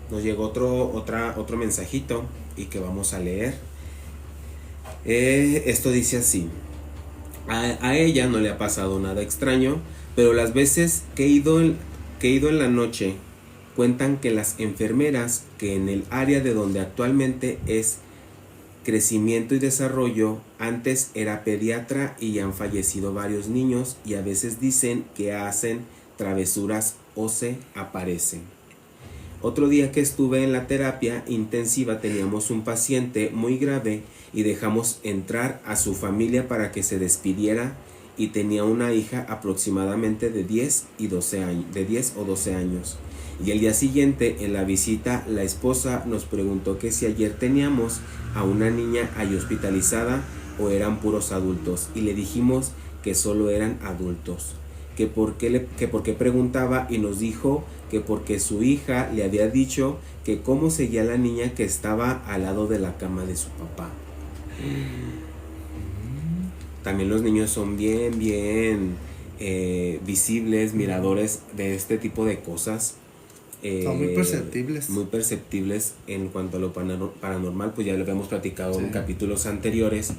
Nos llegó otro mensajito y que vamos a leer. Esto dice así: a ella no le ha pasado nada extraño, pero las veces que he ido en la noche, cuentan que las enfermeras que en el área de donde actualmente es crecimiento y desarrollo, antes era pediatra y han fallecido varios niños, y a veces dicen que hacen travesuras o se aparecen. Otro día que estuve en la terapia intensiva teníamos un paciente muy grave y dejamos entrar a su familia para que se despidiera, y tenía una hija aproximadamente de 10 o 12 años. Y el día siguiente en la visita la esposa nos preguntó que si ayer teníamos a una niña ahí hospitalizada o eran puros adultos, y le dijimos que solo eran adultos. Que por qué preguntaba, y nos dijo que porque su hija le había dicho que cómo seguía la niña que estaba al lado de la cama de su papá. También los niños son bien visibles, miradores de este tipo de cosas. Son muy perceptibles. Muy perceptibles en cuanto a lo paranormal. Pues ya lo habíamos platicado en capítulos anteriores,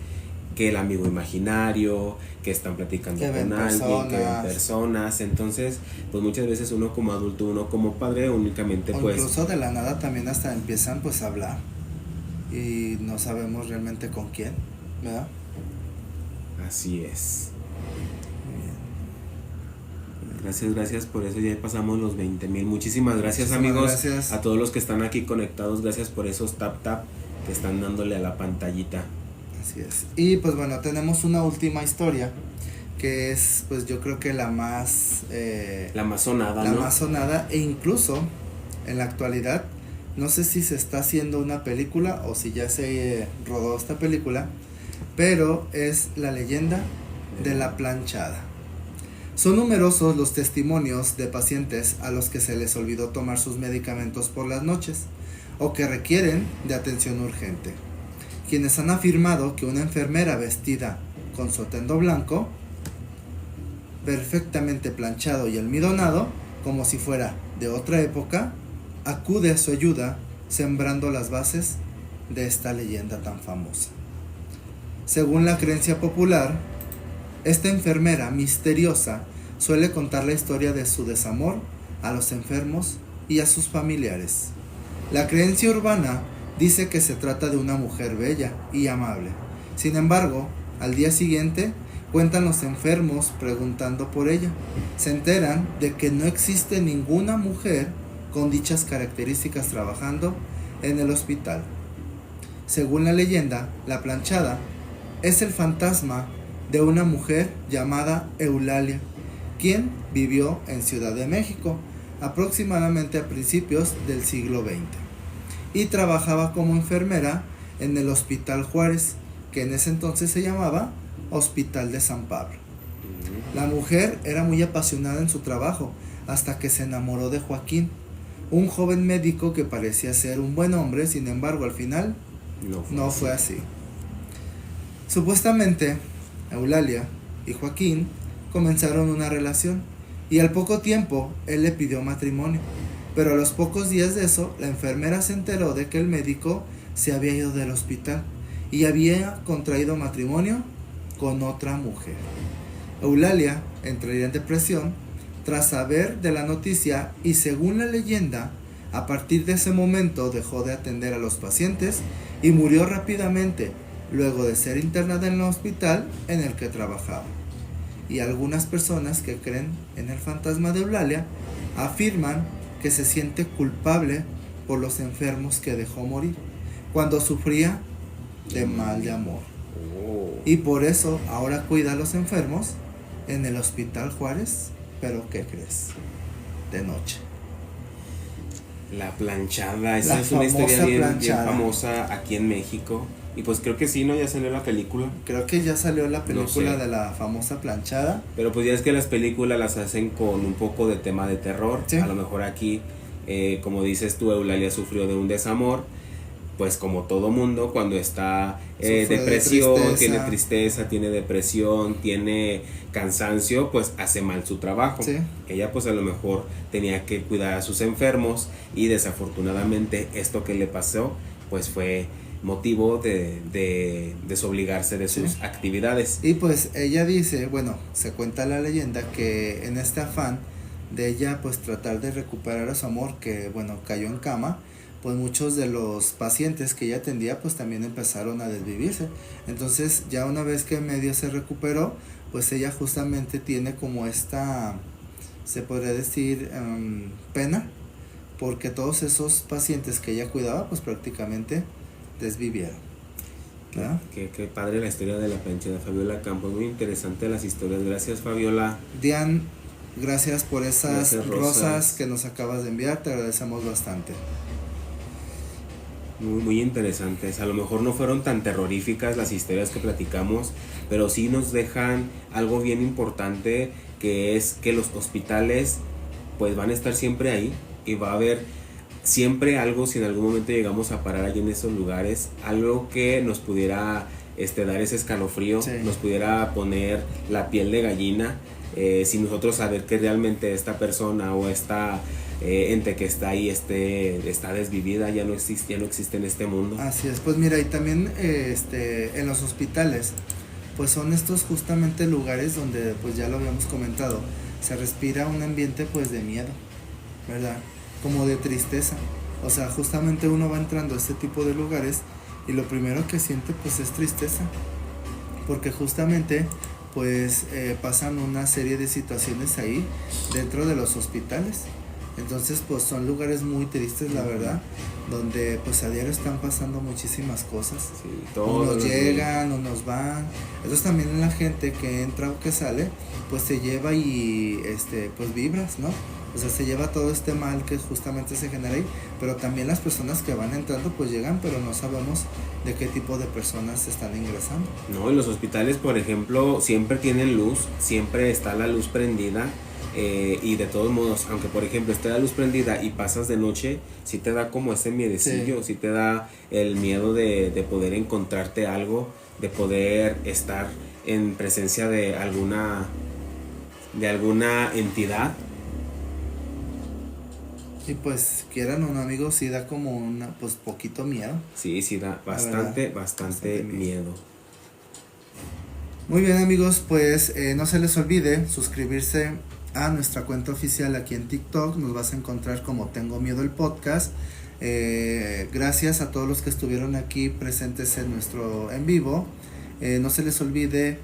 que el amigo imaginario, que están platicando con alguien, que ven personas. Entonces, pues muchas veces uno como adulto, uno como padre, únicamente pues... Incluso de la nada también hasta empiezan pues a hablar y no sabemos realmente con quién, ¿verdad? Así es. Gracias por eso, ya pasamos los 20,000. Muchísimas gracias, amigos. Gracias a todos los que están aquí conectados. Gracias por esos tap que están dándole a la pantallita. Así es. Y pues bueno, tenemos una última historia que es, pues yo creo que la más sonada, la más sonada, e incluso en la actualidad no sé si se está haciendo una película o si ya se rodó esta película, pero es la leyenda de la planchada. Son numerosos los testimonios de pacientes a los que se les olvidó tomar sus medicamentos por las noches o que requieren de atención urgente, quienes han afirmado que una enfermera vestida con su atuendo blanco, perfectamente planchado y almidonado, como si fuera de otra época, acude a su ayuda, sembrando las bases de esta leyenda tan famosa. Según la creencia popular, esta enfermera misteriosa suele contar la historia de su desamor a los enfermos y a sus familiares. La creencia urbana dice que se trata de una mujer bella y amable. Sin embargo, al día siguiente, cuentan los enfermos preguntando por ella. Se enteran de que no existe ninguna mujer con dichas características trabajando en el hospital. Según la leyenda, la planchada es el fantasma de una mujer llamada Eulalia, quien vivió en Ciudad de México aproximadamente a principios del siglo XX y trabajaba como enfermera en el Hospital Juárez, que en ese entonces se llamaba Hospital de San Pablo. La mujer era muy apasionada en su trabajo hasta que se enamoró de Joaquín, un joven médico que parecía ser un buen hombre. Sin embargo, al final no fue así. Supuestamente, Eulalia y Joaquín comenzaron una relación y al poco tiempo él le pidió matrimonio, pero a los pocos días de eso la enfermera se enteró de que el médico se había ido del hospital y había contraído matrimonio con otra mujer. Eulalia entraría en depresión tras saber de la noticia y, según la leyenda, a partir de ese momento dejó de atender a los pacientes y murió rápidamente luego de ser internada en el hospital en el que trabajaba. Y algunas personas que creen en el fantasma de Eulalia afirman que se siente culpable por los enfermos que dejó morir cuando sufría de mal de amor. Y por eso ahora cuida a los enfermos en el Hospital Juárez. Pero ¿qué crees? De noche. La planchada, esa es una historia bien famosa aquí en México. Y pues creo que sí, ¿no? Ya salió la película. Creo que ya salió la película de la famosa planchada. Pero pues ya es que las películas las hacen con un poco de tema de terror. ¿Sí? A lo mejor aquí, como dices tú, Eulalia sufrió de un desamor. Pues como todo mundo, cuando está depresión, tiene tristeza, tiene depresión, tiene cansancio, pues hace mal su trabajo. Sí. Ella pues a lo mejor tenía que cuidar a sus enfermos y esto que le pasó pues fue motivo de desobligarse de sus actividades. Y pues ella dice, bueno, se cuenta la leyenda que en este afán de ella pues tratar de recuperar a su amor, que bueno, cayó en cama, pues muchos de los pacientes que ella atendía pues también empezaron a desvivirse. Entonces ya una vez que medio se recuperó, pues ella justamente tiene como esta, se podría decir, pena, porque todos esos pacientes que ella cuidaba pues prácticamente desvivieron. ¿Verdad? Qué padre la historia de la plancha de Fabiola Campos, muy interesante las historias. Gracias, Fabiola. Dian, gracias por esas rosas que nos acabas de enviar, te agradecemos bastante. Muy interesantes. A lo mejor no fueron tan terroríficas las historias que platicamos, pero sí nos dejan algo bien importante, que es que los hospitales pues van a estar siempre ahí y va a haber siempre algo, si en algún momento llegamos a parar allí en esos lugares, algo que nos pudiera dar ese escalofrío, sí, nos pudiera poner la piel de gallina, sin nosotros saber que realmente esta persona o esta ente que está ahí está desvivida, ya no existe en este mundo. Así es, pues mira, y también en los hospitales pues son estos justamente lugares donde, pues ya lo habíamos comentado, se respira un ambiente pues de miedo, ¿verdad? Como de tristeza. O sea, justamente uno va entrando a este tipo de lugares y lo primero que siente pues es tristeza, porque justamente pues pasan una serie de situaciones ahí dentro de los hospitales. Entonces pues son lugares muy tristes, la verdad, donde pues a diario están pasando muchísimas cosas. Sí, unos llegan, unos van. Entonces también la gente que entra o que sale pues se lleva y pues vibras, ¿no? O sea, se lleva todo este mal que justamente se genera ahí, pero también las personas que van entrando pues llegan, pero no sabemos de qué tipo de personas están ingresando. No, en los hospitales, por ejemplo, siempre tienen luz, siempre está la luz prendida, y de todos modos, aunque por ejemplo esté la luz prendida y pasas de noche, sí te da como ese miedecillo, sí te da el miedo de poder encontrarte algo, de poder estar en presencia de alguna entidad. Y pues quieran o no, amigos, sí da como pues poquito miedo. Sí, da bastante miedo. Muy bien, amigos, pues no se les olvide suscribirse a nuestra cuenta oficial aquí en TikTok. Nos vas a encontrar como Tengo Miedo el Podcast. Gracias a todos los que estuvieron aquí presentes en nuestro en vivo. No se les olvide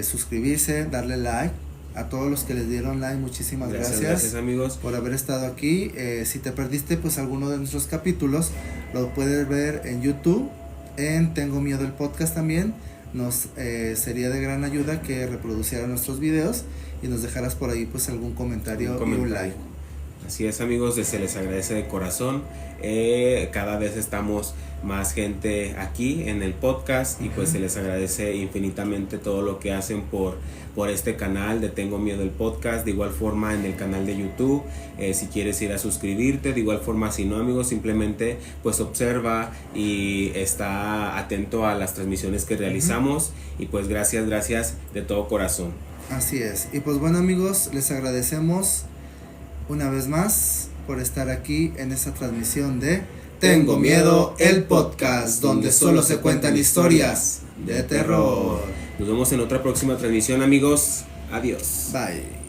suscribirse, darle like. A todos los que les dieron like, muchísimas gracias. Gracias, amigos, por haber estado aquí. Si te perdiste pues alguno de nuestros capítulos, lo puedes ver en YouTube, en Tengo Miedo el Podcast también. nos sería de gran ayuda que reproducieran nuestros videos y nos dejaras por ahí pues algún comentario y un like. Así es, amigos, se les agradece de corazón. Cada vez estamos más gente aquí en el podcast y pues se les agradece infinitamente todo lo que hacen por este canal de Tengo Miedo el Podcast. De igual forma en el canal de YouTube, si quieres ir a suscribirte, de igual forma si no, amigos, simplemente pues observa y está atento a las transmisiones que realizamos. Y pues gracias de todo corazón. Así es. Y pues bueno, amigos, les agradecemos una vez más por estar aquí en esta transmisión de Tengo Miedo el Podcast, donde solo se cuentan historias de terror. Nos vemos en otra próxima transmisión, amigos. Adiós. Bye.